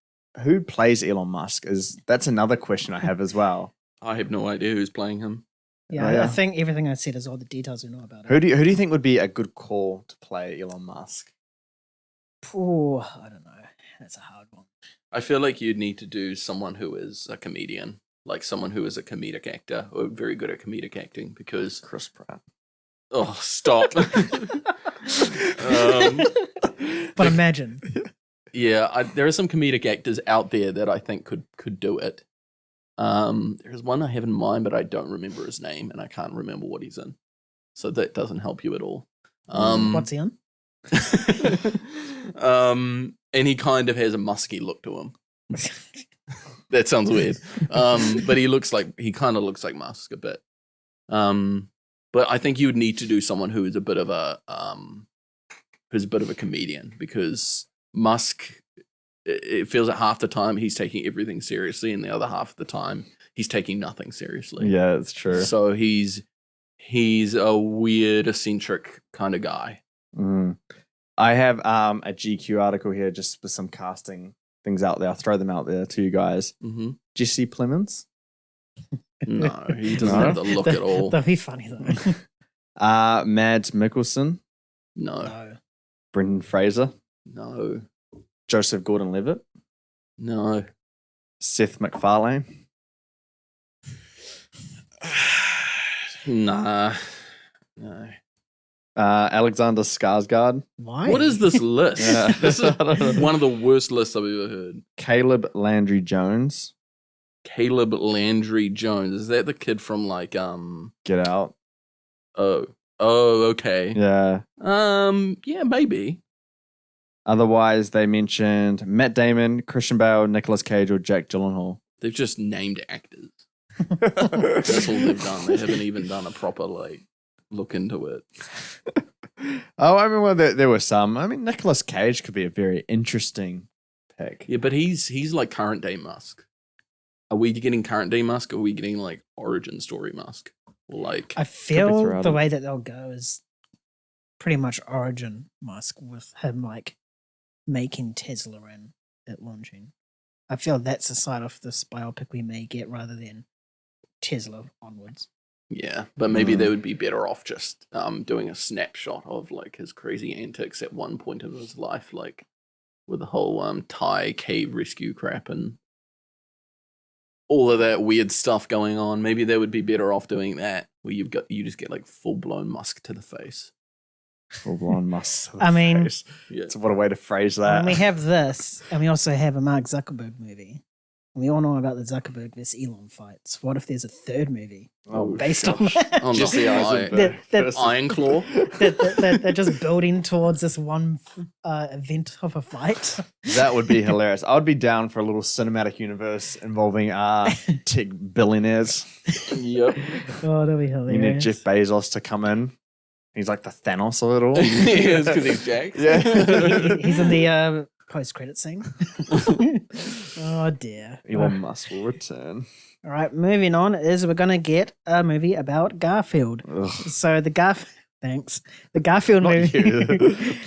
Who plays Elon Musk? That's another question I have as well. I have no idea who's playing him. Yeah, I think everything I said is all the details we know about it. Who do you think would be a good call to play Elon Musk? Oh, I don't know. That's a hard one. I feel like you'd need to do someone who is a comedian, like someone who is a comedic actor or very good at comedic acting, because Chris Pratt. Oh, stop. But imagine. Yeah, there are some comedic actors out there that I think could do it. There's one I have in mind, but I don't remember his name, and I can't remember what he's in. So that doesn't help you at all. What's he on? And he kind of has a musky look to him. That sounds weird. But he kind of looks like Musk a bit. But I think you would need to do someone who is a bit of a comedian, because Musk, it feels like half the time he's taking everything seriously, and the other half of the time he's taking nothing seriously. Yeah, that's true. So he's a weird, eccentric kind of guy. I have a GQ article here just with some casting things out there. I'll throw them out there to you guys. Mm-hmm. Jesse Plemons? No, he doesn't have the look at all. That'd be funny though. Mads Mikkelsen? No. Brendan Fraser? No. Joseph Gordon-Levitt? No. Seth MacFarlane? Nah. No. Alexander Skarsgård? Why? What is this list? This is one of the worst lists I've ever heard. Caleb Landry Jones? Caleb Landry Jones. Is that the kid from Get Out? Oh, okay. Yeah. Yeah, maybe. Otherwise, they mentioned Matt Damon, Christian Bale, Nicolas Cage, or Jack Gyllenhaal. They've just named actors. That's all they've done. They haven't even done a proper look into it. I remember there were some. I mean, Nicolas Cage could be a very interesting pick. Yeah, but he's like current day Musk. Are we getting current day Musk, or are we getting origin story Musk? I feel the way that they'll go is pretty much origin Musk, with him making Tesla and it launching. I feel that's the side of this biopic we may get rather than Tesla onwards. Yeah, but maybe they would be better off just doing a snapshot of his crazy antics at one point in his life, with the whole Thai cave rescue crap and all of that weird stuff going on. Maybe they would be better off doing that, where you just get full blown Musk to the face. Full blown Musk. To the face. Yeah. So what a way to phrase that. And we have this, and we also have a Mark Zuckerberg movie. We all know about the Zuckerberg versus Elon fights. What if there's a third movie Oh, based on gosh. that? On Just the the That- Iron Claw. They're just building towards this one event of a fight. That would be hilarious. I would be down for a little cinematic universe involving tech billionaires. Yep. Oh, that'd be You hilarious. need Jeff Bezos to come in. He's like the Thanos of it all. It's because he's jacked. Yeah. He's in the post-credit scene. Oh, dear. Elon Musk will return. All right, moving on is we're going to get a movie about Garfield. Ugh. So the Garfield Not movie, you.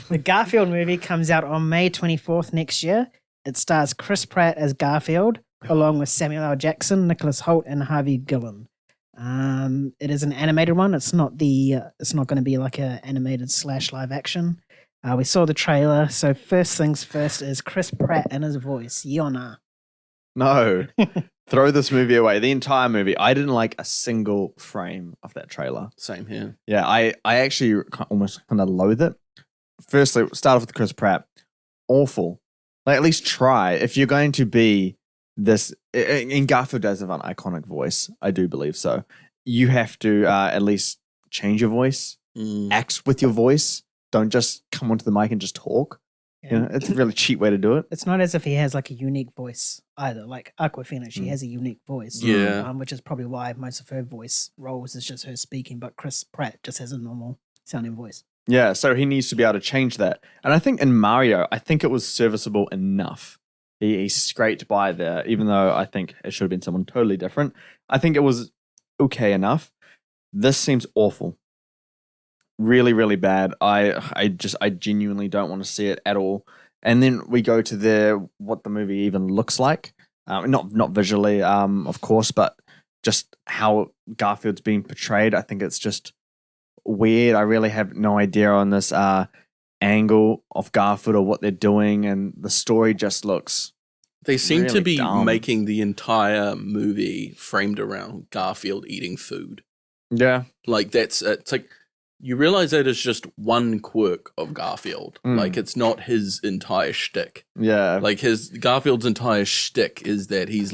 the Garfield movie comes out on May 24th next year. It stars Chris Pratt as Garfield, along with Samuel L. Jackson, Nicholas Hoult, and Harvey Guillén. It is an animated one. It's not going to be like a animated / live action. We saw the trailer. So first things first is Chris Pratt and his voice. Yona. No. Throw this movie away. The entire movie. I didn't like a single frame of that trailer. Same here. Yeah, I actually almost kind of loathe it. Firstly, start off with Chris Pratt. Awful. Like, at least try. If you're going to be this... And Garfield does have an iconic voice. I do believe so. You have to at least change your voice. Act with your voice. Don't just come onto the mic and just talk. Yeah. You know, it's a really cheap way to do it. It's not as if he has like a unique voice either. Like Aquafina, she has a unique voice. Yeah. Which is probably why most of her voice roles is just her speaking, but Chris Pratt just has a normal sounding voice. Yeah, so he needs to be able to change that. And I think in Mario, I think it was serviceable enough. He scraped by there, even though I think it should have been someone totally different. I think it was okay enough. This seems awful. Really, really bad. I genuinely don't want to see it at all. And then we go to what the movie even looks like. Not visually, of course, but just how Garfield's being portrayed. I think it's just weird. I really have no idea on this angle of Garfield or what they're doing, and the story just looks... They seem to really be dumb. making the entire movie framed around Garfield eating food. Yeah. Like it's like you realize that is just one quirk of Garfield. Like it's not his entire shtick. Yeah. Like Garfield's entire shtick is that he's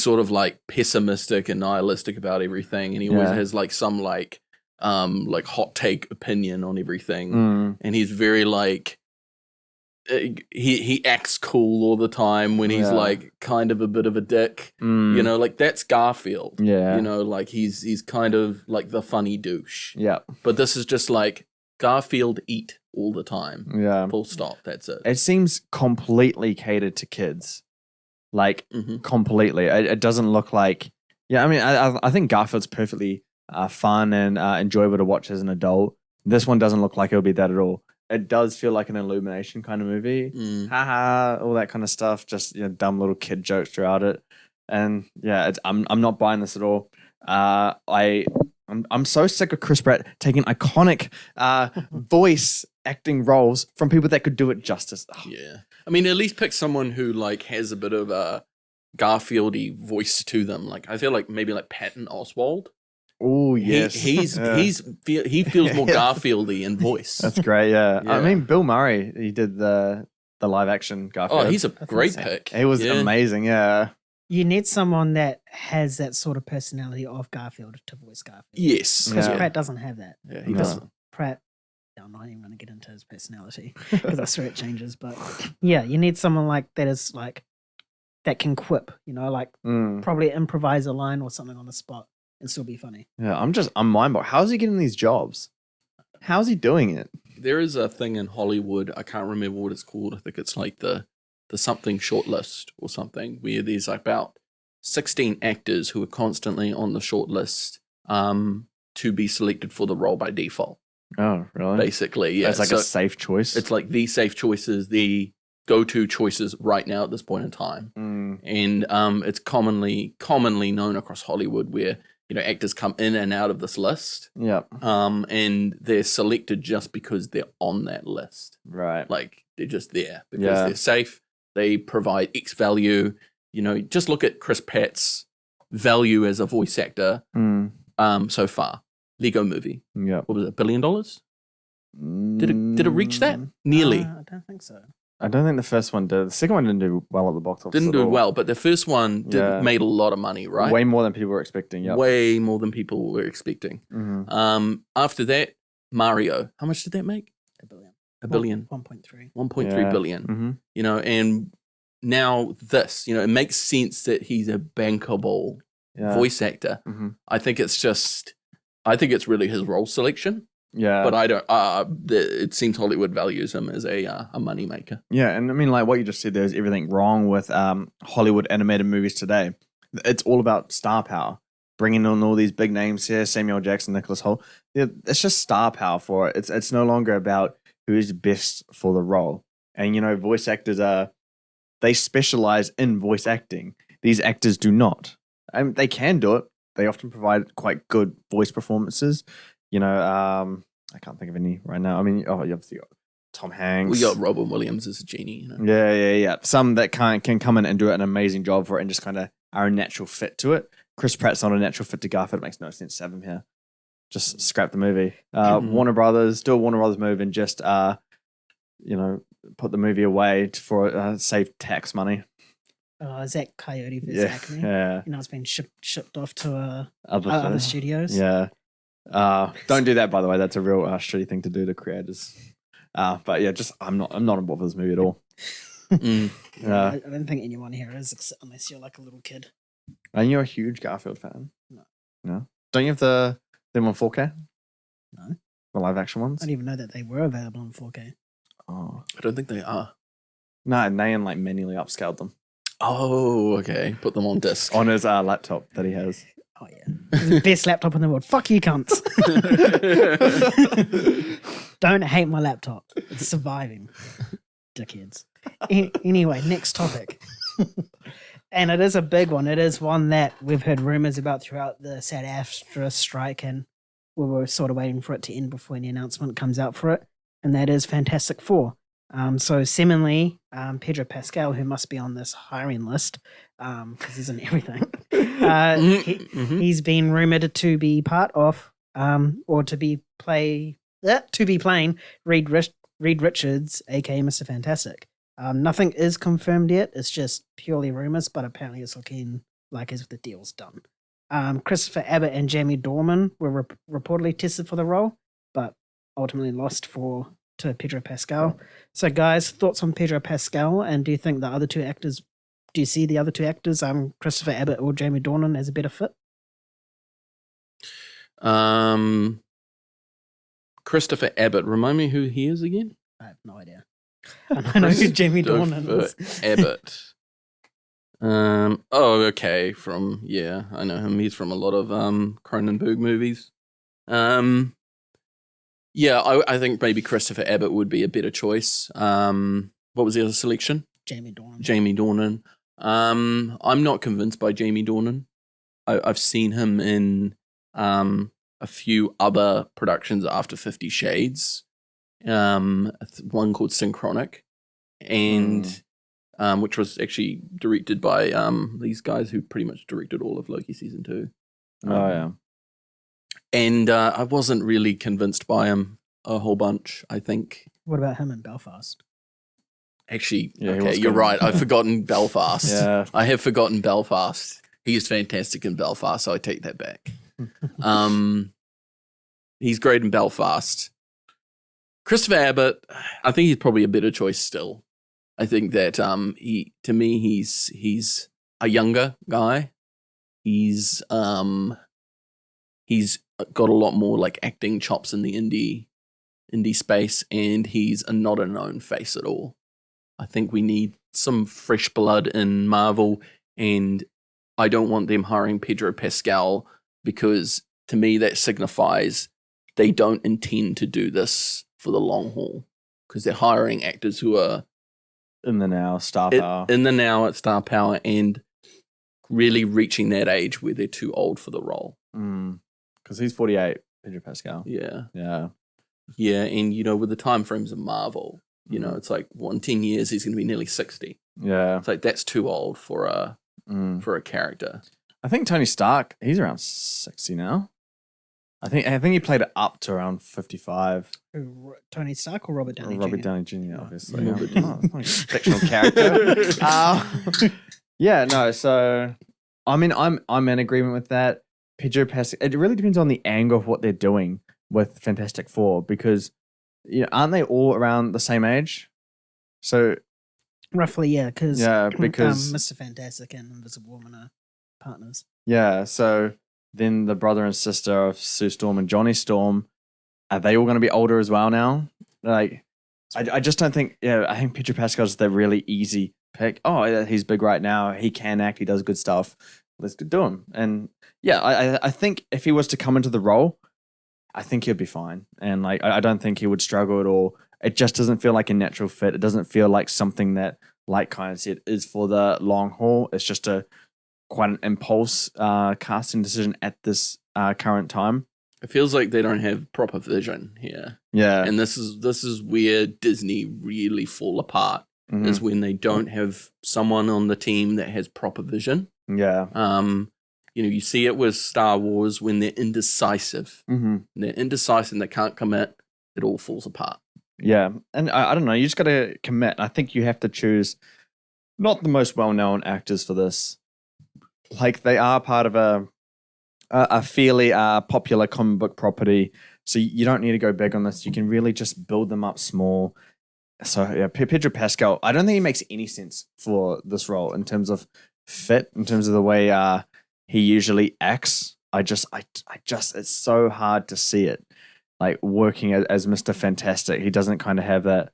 sort of like pessimistic and nihilistic about everything, and he always has like some like hot take opinion on everything, and he's very like he acts cool all the time when he's like kind of a bit of a dick. You know, like that's Garfield. Yeah. You know, like he's kind of like the funny douche. Yeah. But this is just like Garfield eat all the time. Yeah. Full stop. That's it. It seems completely catered to kids. Like, Mhm. completely. It doesn't look like... Yeah, I mean, I think Garfield's perfectly fun and enjoyable to watch as an adult. This one doesn't look like it'll be that at all. It does feel like an Illumination kind of movie. Haha, all that kind of stuff. Just dumb little kid jokes throughout it. And yeah, I'm not buying this at all. I'm so sick of Chris Pratt taking iconic voice acting roles from people that could do it justice. Ugh. Yeah. I mean, at least pick someone who like has a bit of a Garfield-y voice to them. Like I feel like maybe like Patton Oswalt. Oh yes, He feels more Garfield-y in voice. That's great. Yeah. Yeah. I mean, Bill Murray, he did the live action Garfield. Oh, he's a great so. pick. He was amazing. Yeah. You need someone that has that sort of personality of Garfield to voice Garfield. Yes. Chris Yeah. Pratt doesn't have that. Yeah, he No. doesn't. Pratt, I'm not even going to get into his personality because I swear it changes. But yeah, you need someone like that is like that can quip, like probably improvise a line or something on the spot and still be funny. Yeah. I'm mind blown. How's he getting these jobs? How's he doing it? There is a thing in Hollywood, I can't remember what it's called. I think it's like the something shortlist or something, where there's about 16 actors who are constantly on the shortlist to be selected for the role by default. Oh, really? Basically, yeah. It's like So a safe choice. it's like the safe choices, the go-to choices right now at this point in time. And it's commonly known across Hollywood where actors come in and out of this list, Yep. and they're selected just because they're on that list. Right. Like they're just there because Yeah. they're safe. They provide X value. Just look at Chris Pratt's value as a voice actor. So far, Lego Movie. Yep. What was it? $1 billion? Did it reach that? Nearly. I don't think so. I don't think the first one did. The second one didn't do well at the box office. Didn't at do all. well, but the first one made a lot of money, right? Way more than people were expecting. Yep. Way more than people were expecting. Mm-hmm. After that, Mario. How much did that make? $1 billion. 1.3. 1.3 billion. Mm-hmm. You know, and now this, you know, it makes sense that he's a bankable voice actor. Mm-hmm. I think it's really his role selection. Yeah. But I don't. It seems Hollywood values him as a moneymaker. Yeah, and I mean, like what you just said, there's everything wrong with Hollywood animated movies today. It's all about star power, bringing on all these big names here: Samuel Jackson, Nicholas Hoult. Yeah, it's just star power for it. It's no longer about who's best for the role. And you know, voice actors they specialize in voice acting. These actors do not. They can do it. They often provide quite good voice performances. You know, I can't think of any right now. I mean, you obviously got Tom Hanks. We got Robin Williams as a genie. You know? Yeah. Some that can come in and do an amazing job for it and just kind of are a natural fit to it. Chris Pratt's not a natural fit to Garfield. It makes no sense to have him here. Just scrap the movie. Warner Brothers, do a Warner Brothers move and just, put the movie away for save tax money. Zach Coyote for Acme. Yeah. You know, it's been shipped off to other other studios. Yeah. Don't do that, by the way. That's a real shitty thing to do to creators. But yeah, just I'm not on board with this movie at all. I don't think anyone here is, unless you're like a little kid. And you're a huge Garfield fan? No. Don't you have them on 4K? No. The live action ones? I didn't even know that they were available on 4K. Oh. I don't think they are. No, Nayan like manually upscaled them. Oh, okay. Put them on disc. On his laptop that he has. Oh, yeah. It's the best laptop in the world. Fuck you, cunts. Don't hate my laptop. It's surviving. Dickheads. Anyway, next topic. And it is a big one. It is one that we've heard rumors about throughout the SAG-AFTRA strike, and we were sort of waiting for it to end before any announcement comes out for it. And that is Fantastic Four. So seemingly, Pedro Pascal, who must be on this hiring list, because he's in everything, he's been rumored to be part of, or to be playing Reed Richards, aka Mr. Fantastic. Nothing is confirmed yet. It's just purely rumors, but apparently it's looking like as if the deal's done. Christopher Abbott and Jamie Dornan were reportedly tested for the role, but ultimately lost to Pedro Pascal. So, guys, thoughts on Pedro Pascal, and do you think the other two actors? Do you see the other two actors, Christopher Abbott or Jamie Dornan, as a better fit? Christopher Abbott. Remind me who he is again. I have no idea. I know who Jamie Dornan is. Abbott. Okay. I know him. He's from a lot of Cronenberg movies. I think maybe Christopher Abbott would be a better choice. What was the other selection? Jamie Dornan. Jamie Dornan. I'm not convinced by Jamie Dornan. I've seen him in a few other productions after 50 Shades. One called Synchronic, and which was actually directed by these guys who pretty much directed all of Loki season 2. And I wasn't really convinced by him a whole bunch, I think. What about him in Belfast? Actually, okay, you're right. I've forgotten Belfast. Yeah. I have forgotten Belfast. He's fantastic in Belfast, so I take that back. He's great in Belfast. Christopher Abbott, I think he's probably a better choice still. I think that he's a younger guy. He's got a lot more like acting chops in the indie space, and he's not a known face at all. I think we need some fresh blood in Marvel, and I don't want them hiring Pedro Pascal, because to me that signifies they don't intend to do this for the long haul, because they're hiring actors who are in the now, star power. In the now at star power, and really reaching that age where they're too old for the role. Because he's 48, Pedro Pascal. Yeah. Yeah. And, with the time frames of Marvel, it's like 10 years, he's going to be nearly 60. Yeah. It's like, that's too old for a character. I think Tony Stark, he's around 60 now. I think he played it up to around 55. Who, Tony Stark or Robert Downey Jr.? Robert Downey Jr. Obviously. Robert Fictional character. Yeah, no. So, I mean, I'm in agreement with that. Pedro Pascal. It really depends on the angle of what they're doing with Fantastic Four, because aren't they all around the same age? So Roughly, yeah. Because Mr. Fantastic and Invisible Woman are partners. Yeah. So then the brother and sister of Sue Storm and Johnny Storm, are they all going to be older as well now? Like, I just don't think. Yeah, I think Pedro Pascal's the really easy pick. Oh, yeah, he's big right now. He can act. He does good stuff. Let's do him. And yeah, I think if he was to come into the role, I think he'd be fine. And like, I don't think he would struggle at all. It just doesn't feel like a natural fit. It doesn't feel like something that, like kind of said, is for the long haul. It's just quite an impulse casting decision at this current time. It feels like they don't have proper vision here. Yeah. And this is where Disney really fall apart, is when they don't have someone on the team that has proper vision. Yeah. You see it with Star Wars when they're indecisive. They're indecisive and they can't commit, it all falls apart. Yeah. And I don't know, you just got to commit. I think you have to choose not the most well-known actors for this. Like, they are part of a fairly popular comic book property, so you don't need to go big on this. You can really just build them up small. So yeah, Pedro Pascal, I don't think he makes any sense for this role in terms of fit, in terms of the way he usually acts. I just it's so hard to see it, like, working as Mr. Fantastic. He doesn't kind of have that.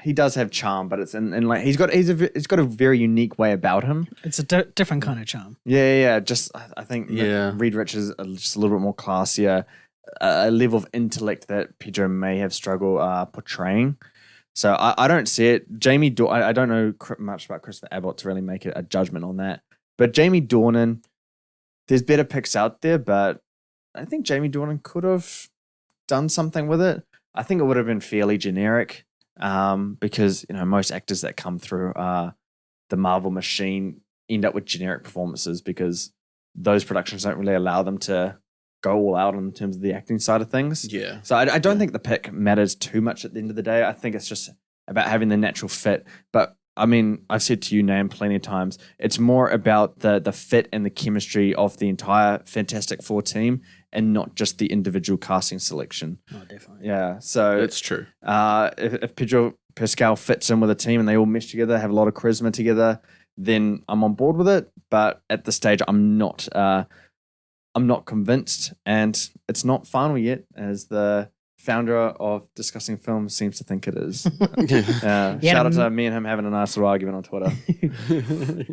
He does have charm, but it's in like he's got a very unique way about him. It's a different kind of charm. Yeah. Just I think Reed Richards is just a little bit more classier, a level of intellect that Pedro may have struggled portraying. So I don't see it. I don't know much about Christopher Abbott to really make a judgment on that. But Jamie Dornan, there's better picks out there, but I think Jamie Dornan could have done something with it. I think it would have been fairly generic, because most actors that come through the Marvel machine end up with generic performances because those productions don't really allow them to go all out in terms of the acting side of things. Yeah. So I don't think the pick matters too much at the end of the day. I think it's just about having the natural fit. But I mean, I've said to you, Nam, plenty of times, it's more about the fit and the chemistry of the entire Fantastic Four team and not just the individual casting selection. Oh, definitely. Yeah, so That's true. If Pedro Pascal fits in with a team and they all mesh together, have a lot of charisma together, then I'm on board with it. But at this stage, I'm not convinced, and it's not final yet, as the founder of Discussing Films seems to think it is. Shout out to me and him having a nice little argument on Twitter.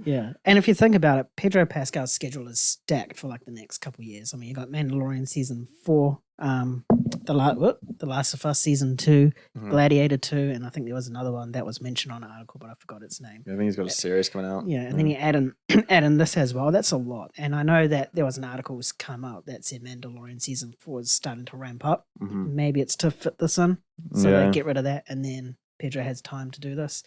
Yeah. And if you think about it, Pedro Pascal's schedule is stacked for like the next couple of years. I mean, you got Mandalorian season 4, The Last of Us season 2, Gladiator 2, and I think there was another one that was mentioned on an article, but I forgot its name. I think he's got a series coming out. Yeah, and then you add in this as well. That's a lot. And I know that there was an article that's come out that said Mandalorian season 4 is starting to ramp up. Maybe it's to fit this in, so they get rid of that, and then Pedro has time to do this.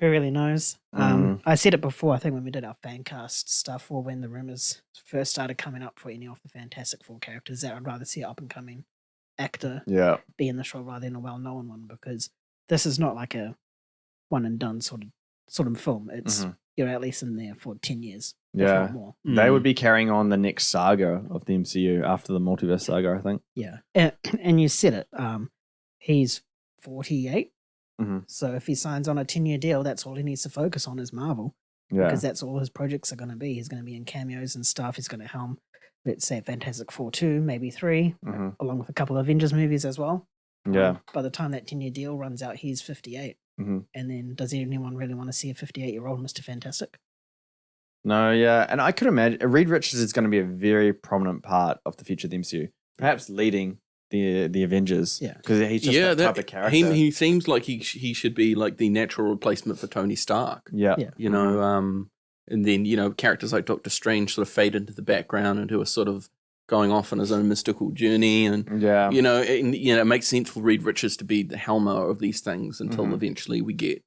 Who really knows? I said it before, I think when we did our fan cast stuff, or when the rumors first started coming up for any of the Fantastic Four characters, that I'd rather see an up-and-coming actor be in this role rather than a well-known one, because this is not like a one-and-done sort of film. It's you're at least in there for 10 years, if not more. They would be carrying on the next saga of the MCU after the multiverse saga, I think. Yeah, and you said it. He's 48. So if he signs on a 10-year deal, that's all he needs to focus on is Marvel. Yeah. Because that's all his projects are going to be. He's going to be in cameos and stuff. He's going to helm, let's say, Fantastic Four 2, maybe 3, along with a couple of Avengers movies as well. Yeah. By the time that 10-year deal runs out, he's 58. And then does anyone really want to see a 58-year-old Mr. Fantastic? No, yeah. And I could imagine Reed Richards is going to be a very prominent part of the future of the MCU. Perhaps leading the Avengers. Yeah. Because he's just that type of character. He seems like he should be like the natural replacement for Tony Stark. Yeah. You know, and then, characters like Doctor Strange sort of fade into the background and who are sort of going off on his own mystical journey. And, it makes sense for Reed Richards to be the helmer of these things until eventually we get,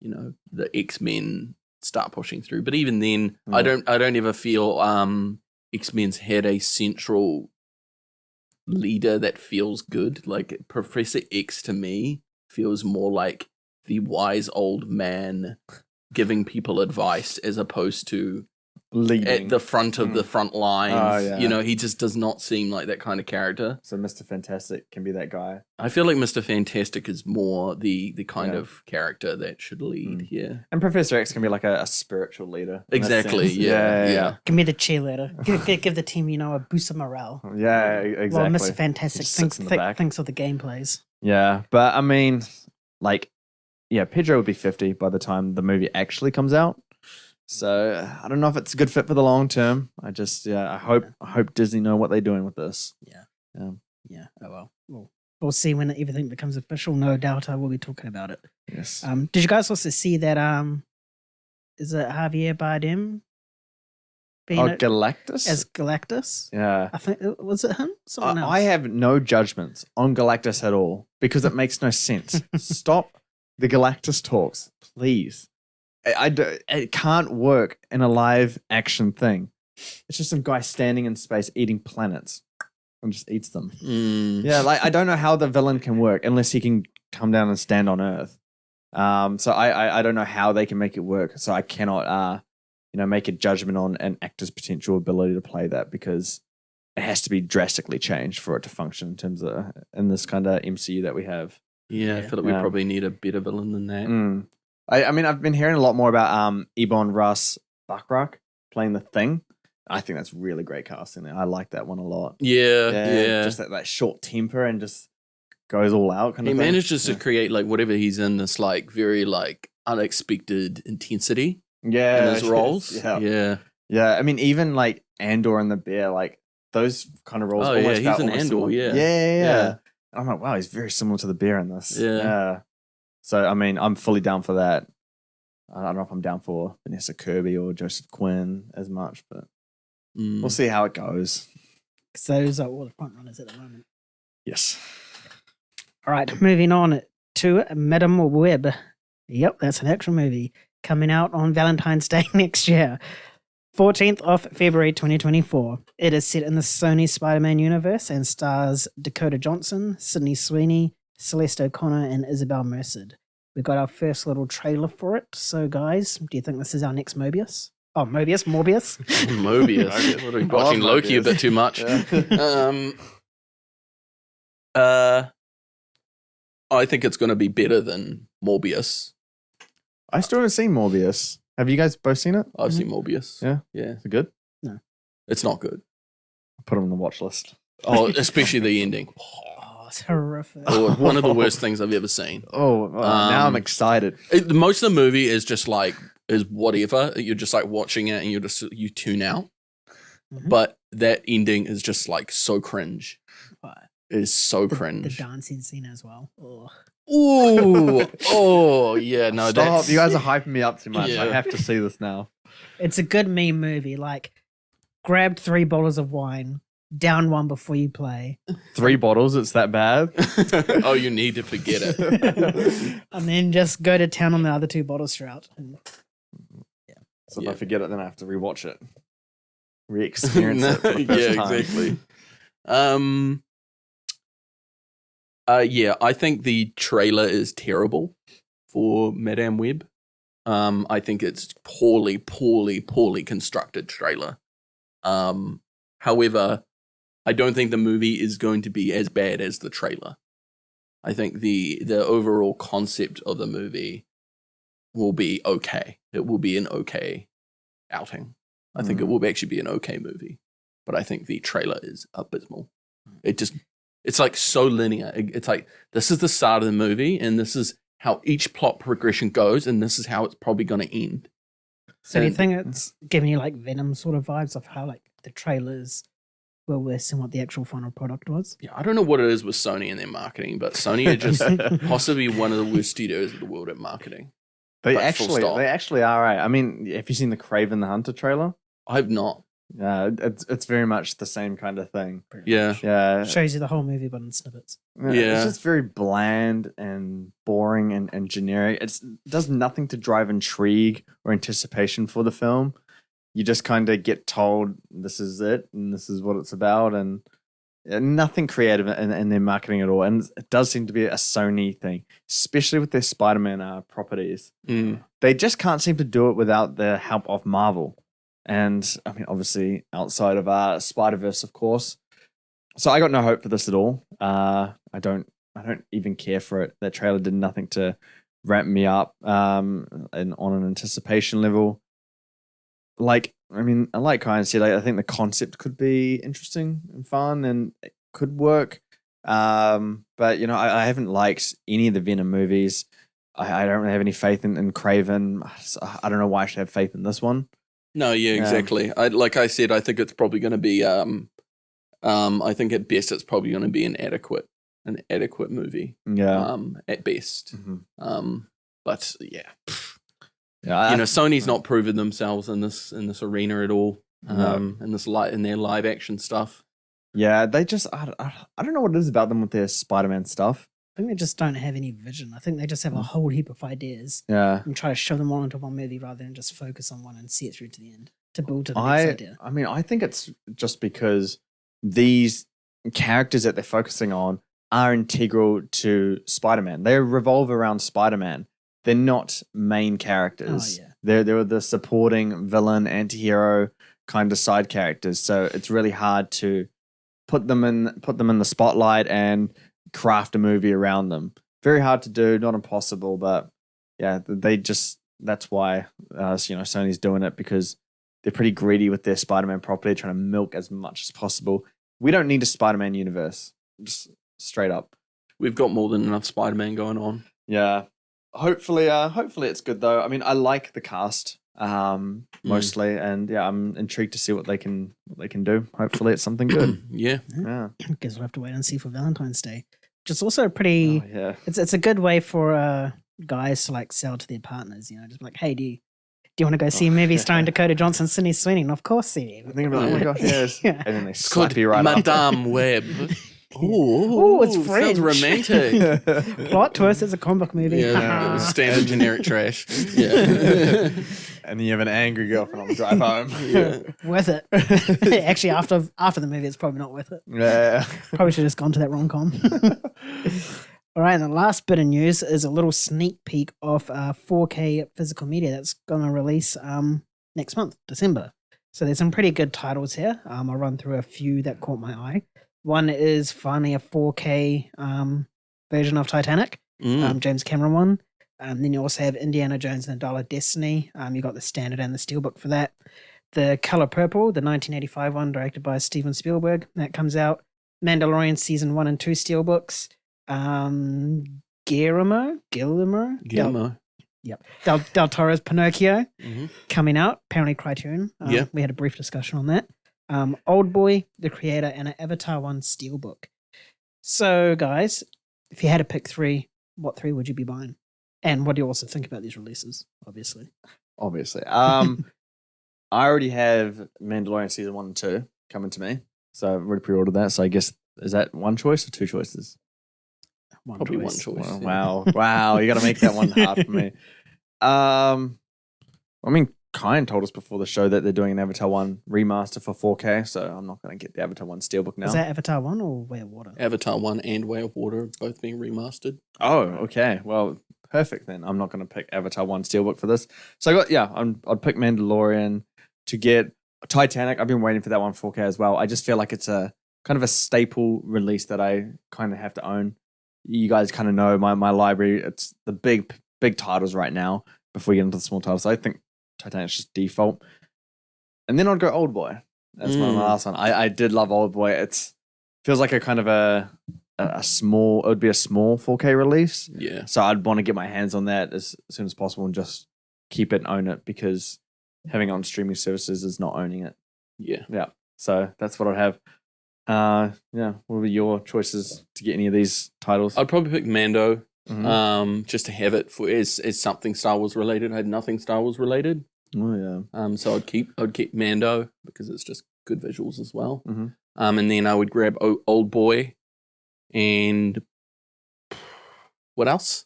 the X-Men start pushing through. But even then, I don't ever feel X-Men's had a central leader that feels good. Like Professor X to me feels more like the wise old man giving people advice as opposed to leading at the front of the front lines. Oh, yeah. You know, he just does not seem like that kind of character. So Mr. Fantastic can be that guy. I feel like Mr. Fantastic is more the kind Yeah. of character that should lead here. And Professor X can be like a spiritual leader. in that Exactly. sense. Yeah. Give me the cheerleader. Give the team, a boost of morale. Yeah, exactly. Well, Mr. Fantastic Just sits in the back. thinks of the gameplays. Yeah, but I mean, like, yeah, Pedro would be 50 by the time the movie actually comes out. So I don't know if it's a good fit for the long term. I hope Disney know what they're doing with this. Yeah. Yeah. Oh well. We'll see when everything becomes official. No doubt I will be talking about it. Yes. Did you guys also see that? Is it Javier Bardem? Galactus? As Galactus? Yeah. I think was it him? Someone else. I have no judgments on Galactus at all because it makes no sense. Stop the Galactus talks, please. It can't work in a live action thing. It's just some guy standing in space eating planets and just eats them. Yeah, like I don't know how the villain can work unless he can come down and stand on Earth. So I don't know how they can make it work. So I cannot make a judgment on an actor's potential ability to play that because it has to be drastically changed for it to function in terms of in this kind of MCU that we have. Yeah, I feel like we probably need a better villain than that. I mean, I've been hearing a lot more about Ebon Russ Bachrach playing the Thing. I think that's really great casting. I like that one a lot. Yeah. Just that short temper and just goes all out kind of thing. He manages to create like whatever he's in this like very like unexpected intensity in his roles. Yeah. I mean, even like Andor and the Bear, like those kind of roles. Oh yeah, he's an Andor. Yeah. I'm like, wow, he's very similar to the Bear in this. Yeah. So I mean, I'm fully down for that. I don't know if I'm down for Vanessa Kirby or Joseph Quinn as much, but we'll see how it goes. So those are all the front runners at the moment. Yes. All right, moving on to Madam Web. Yep, that's an actual movie coming out on Valentine's Day next year. 14th of February 2024. It is set in the Sony Spider-Man universe and stars Dakota Johnson, Sydney Sweeney, Celeste O'Connor, and Isabel Merced. We got our first little trailer for it. So, guys, do you think this is our next Mobius? Oh, Morbius? Mobius. What are we watching Loki a bit too much? I think it's going to be better than Morbius. I still haven't seen Morbius. Have you guys both seen it? I've seen Morbius. Yeah. Yeah. Is it good? No. It's not good. I'll put it on the watch list. Oh, especially the ending. Oh, it's horrific. Oh, one of the worst things I've ever seen. Now I'm excited. Most of the movie is just like, is whatever. You're just like watching it and you tune out. Mm-hmm. But that ending is just like so cringe. It is so cringe. The dancing scene as well. Oh, yeah, no. Stop. You guys are hyping me up too much. Yeah. I have to see this now. It's a good meme movie. Like, grab 3 bottles of wine, down one before you play. 3 bottles? It's that bad? Oh, you need to forget it. And then just go to town on the other 2 bottles throughout. So if I forget it, then I have to rewatch it. Re-experience it for the first time. Exactly. I think the trailer is terrible for Madame Web. I think it's poorly constructed trailer. However, I don't think the movie is going to be as bad as the trailer. I think the overall concept of the movie will be okay. It will be an okay outing. I think it will actually be an okay movie. But I think the trailer is abysmal. It's like so linear. It's like, this is the start of the movie, and this is how each plot progression goes, and this is how it's probably going to end. So do you think it's giving you like Venom sort of vibes of how like the trailers were worse than what the actual final product was? Yeah, I don't know what it is with Sony and their marketing, but Sony are just possibly one of the worst studios in the world at marketing. They actually are right. I mean, have you seen the Kraven the Hunter trailer? I've not. Yeah, it's very much the same kind of thing. Yeah. Shows you the whole movie, but in snippets. Yeah. It's just very bland and boring and generic. It does nothing to drive intrigue or anticipation for the film. you just kind of get told this is it and this is what it's about, and nothing creative in their marketing at all. And it does seem to be a Sony thing, especially with their Spider-Man properties. They just can't seem to do it without the help of Marvel. And I mean, obviously, outside of Spider-Verse, of course. So I got no hope for this at all. I don't even care for it. That trailer did nothing to ramp me up and on an anticipation level. Like Ryan said, I think the concept could be interesting and fun and it could work. But, you know, I haven't liked any of the Venom movies. I don't really have any faith in Craven. I don't know why I should have faith in this one. No, yeah, exactly. Like I said, I think it's probably going to be. I think at best it's probably going to be an adequate movie. Yeah. At best. Mm-hmm. But yeah. Yeah. You know, Sony's not proven themselves in this arena at all. In their live action stuff. Yeah, they just I don't know what it is about them with their Spider-Man stuff. I think they just don't have any vision. I think they just have a whole heap of ideas. Yeah. And try to shove them all into one movie rather than just focus on one and see it through to the end to build to the next idea. I mean, I think it's just because these characters that they're focusing on are integral to Spider-Man. They revolve around Spider-Man. They're not main characters. Oh, yeah. They're the supporting villain, anti-hero kind of side characters. So it's really hard to put them in the spotlight and craft a movie around them. Very hard to do, not impossible, but yeah, that's why Sony's doing it, because they're pretty greedy with their Spider-Man property, trying to milk as much as possible. We don't need a Spider-Man universe, just straight up. We've got more than enough Spider-Man going on. Yeah. Hopefully it's good though. I mean, I like the cast mostly, and yeah, I'm intrigued to see what they can do. Hopefully, it's something good. Yeah. Guess we'll have to wait and see for Valentine's Day, which is also pretty. Oh, yeah. It's a good way for guys to like sell to their partners. You know, just like, hey, do you want to go see a movie starring Dakota Johnson, Sydney Sweeney? And of course, see. I think about, oh my gosh, yes. Yeah. And then they It's slap called you right Madame Web. Oh, it's French. Sounds romantic. Plot twist: it's a comic book movie. Yeah, it was standard generic trash. Yeah. And then you have an angry girlfriend on the drive home. Yeah. Worth it. Actually, after the movie, it's probably not worth it. Yeah. Probably should have just gone to that rom-com. All right, and the last bit of news is a little sneak peek of 4K physical media that's going to release next month, December. So there's some pretty good titles here. I'll run through a few that caught my eye. One is finally a 4K version of Titanic, James Cameron one. Then you also have Indiana Jones and the Dial of Destiny. You got the standard and the steelbook for that. The Color Purple, the 1985 one, directed by Steven Spielberg, that comes out. Mandalorian season 1 and 2 steelbooks. Guillermo. Del Toro's Pinocchio coming out. Apparently Criterion. We had a brief discussion on that. Old Boy, The Creator, and an Avatar 1 steelbook. So, guys, if you had to pick 3, what 3 would you be buying? And what do you also think about these releases, obviously? I already have Mandalorian season 1 and 2 coming to me. So I've already pre-ordered that. So I guess, is that one choice or 2 choices? Probably one choice. Wow. Wow. You got to make that one hard for me. I mean, Kyan told us before the show that they're doing an Avatar 1 remaster for 4K, so I'm not going to get the Avatar 1 steelbook now. Is that Avatar 1 or Way of Water? Avatar 1 and Way of Water both being remastered. Oh, okay. Well, perfect then. I'm not going to pick Avatar 1 steelbook for this. So I'd pick Mandalorian to get Titanic. I've been waiting for that one 4K as well. I just feel like it's a kind of a staple release that I kind of have to own. You guys kind of know my library. It's the big titles right now before we get into the small titles. So I think Titanic's just default. And then I'd go Old Boy. That's my last one. I did love Old Boy. It feels like a kind of a small, it would be a small 4K release. Yeah. So I'd want to get my hands on that as soon as possible and just keep it and own it, because having it on streaming services is not owning it. Yeah. Yeah. So that's what I'd have. What were your choices to get any of these titles? I'd probably pick Mando. Just to have it for as something Star Wars related. I had nothing Star Wars related. Oh yeah. So I'd keep Mando because it's just good visuals as well. Mm-hmm. And then I would grab Old Boy, and what else?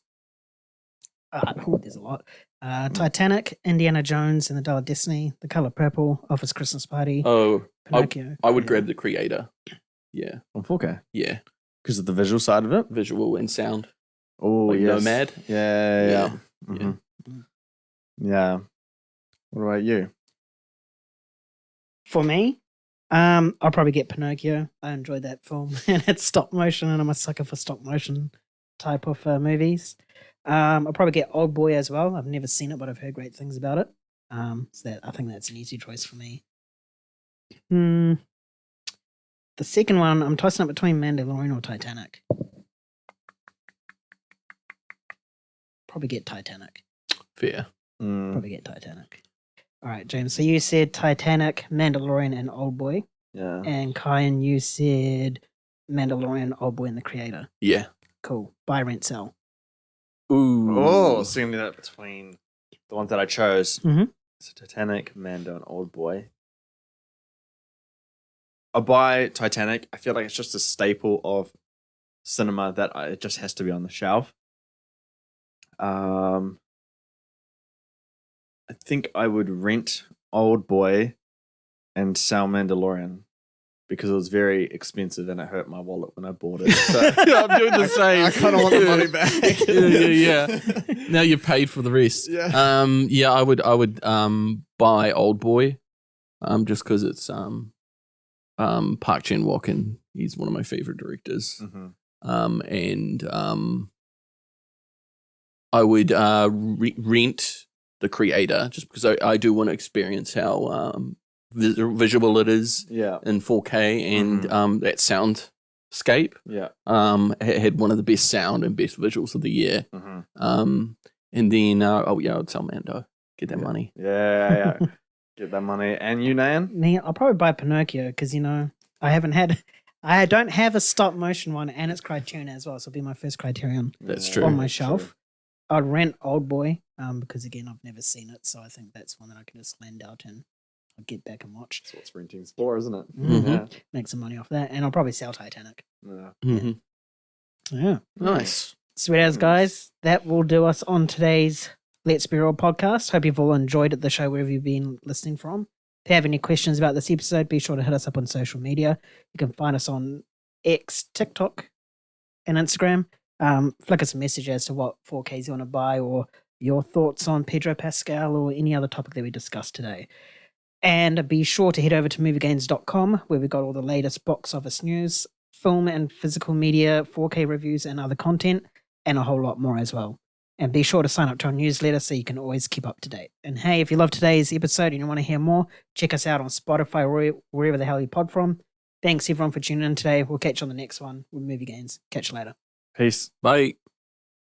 There's a lot. Titanic, Indiana Jones and the Dial of Destiny, The Color Purple, Office Christmas Party, Oh, Pinocchio. I would grab the creator. Yeah, On 4K. yeah. Because of the visual side of it. Visual and sound. Oh, Like yes. Nomad. Yeah. Yeah. Mhm. Yeah. What about you? For me, I'll probably get Pinocchio. I enjoyed that film, and it's stop motion, and I'm a sucker for stop motion type of movies. I'll probably get Old Boy as well. I've never seen it, but I've heard great things about it. So I think that's an easy choice for me. The second one, I'm tossing up between Mandalorian or Titanic. Probably get Titanic. Fair. Probably get Titanic. All right, James. So you said Titanic, Mandalorian, and Old Boy. Yeah. And Kyan, you said Mandalorian, Old Boy, and the Creator. Yeah. Cool. Buy, rent, sell. Ooh. Oh, seeing that between the ones that I chose. Mhm. So Titanic, Mando, and Old Boy. I'll buy Titanic. I feel like it's just a staple of cinema that it just has to be on the shelf. I think I would rent Old Boy and sell Mandalorian because it was very expensive and it hurt my wallet when I bought it. So Yeah, I'm doing the same. I kind of want the money back. Yeah. Now you're paid for the rest. Yeah. Yeah, I would buy Old Boy, just because it's Park Chan-wook, and he's one of my favorite directors. Mhm. And I would rent the Creator, just because I do want to experience how visual it is Yeah. in 4K, and that soundscape Yeah. had one of the best sound and best visuals of the year. Mhm. And then I'd sell Mando, get that money. Yeah. Get that money. And you, Nan? Me, I'll probably buy Pinocchio because, I don't have a stop motion one, and it's Criterion as well, so it'll be my first Criterion That's Yeah, true. on my that's shelf. true. I'd rent Old Boy because, again, I've never seen it, so I think that's one that I can just lend out and I'll get back and watch. That's what renting's for, isn't it? Mhm. Yeah. Make some money off that, and I'll probably sell Titanic. Yeah. Mm-hmm. Yeah. Nice. Sweet as, guys. That will do us on today's Let's Be Real podcast. Hope you've all enjoyed the show wherever you've been listening from. If you have any questions about this episode, be sure to hit us up on social media. You can find us on X, TikTok, and Instagram. Flick us a message as to what 4Ks you want to buy or your thoughts on Pedro Pascal or any other topic that we discussed today. And be sure to head over to MovieGainz.com where we've got all the latest box office news, film and physical media, 4K reviews and other content, and a whole lot more as well. And be sure to sign up to our newsletter so you can always keep up to date. And hey, if you love today's episode and you want to hear more, check us out on Spotify or wherever the hell you pod from. Thanks everyone for tuning in today. We'll catch you on the next one with MovieGainz. Catch you later. Peace. Bye.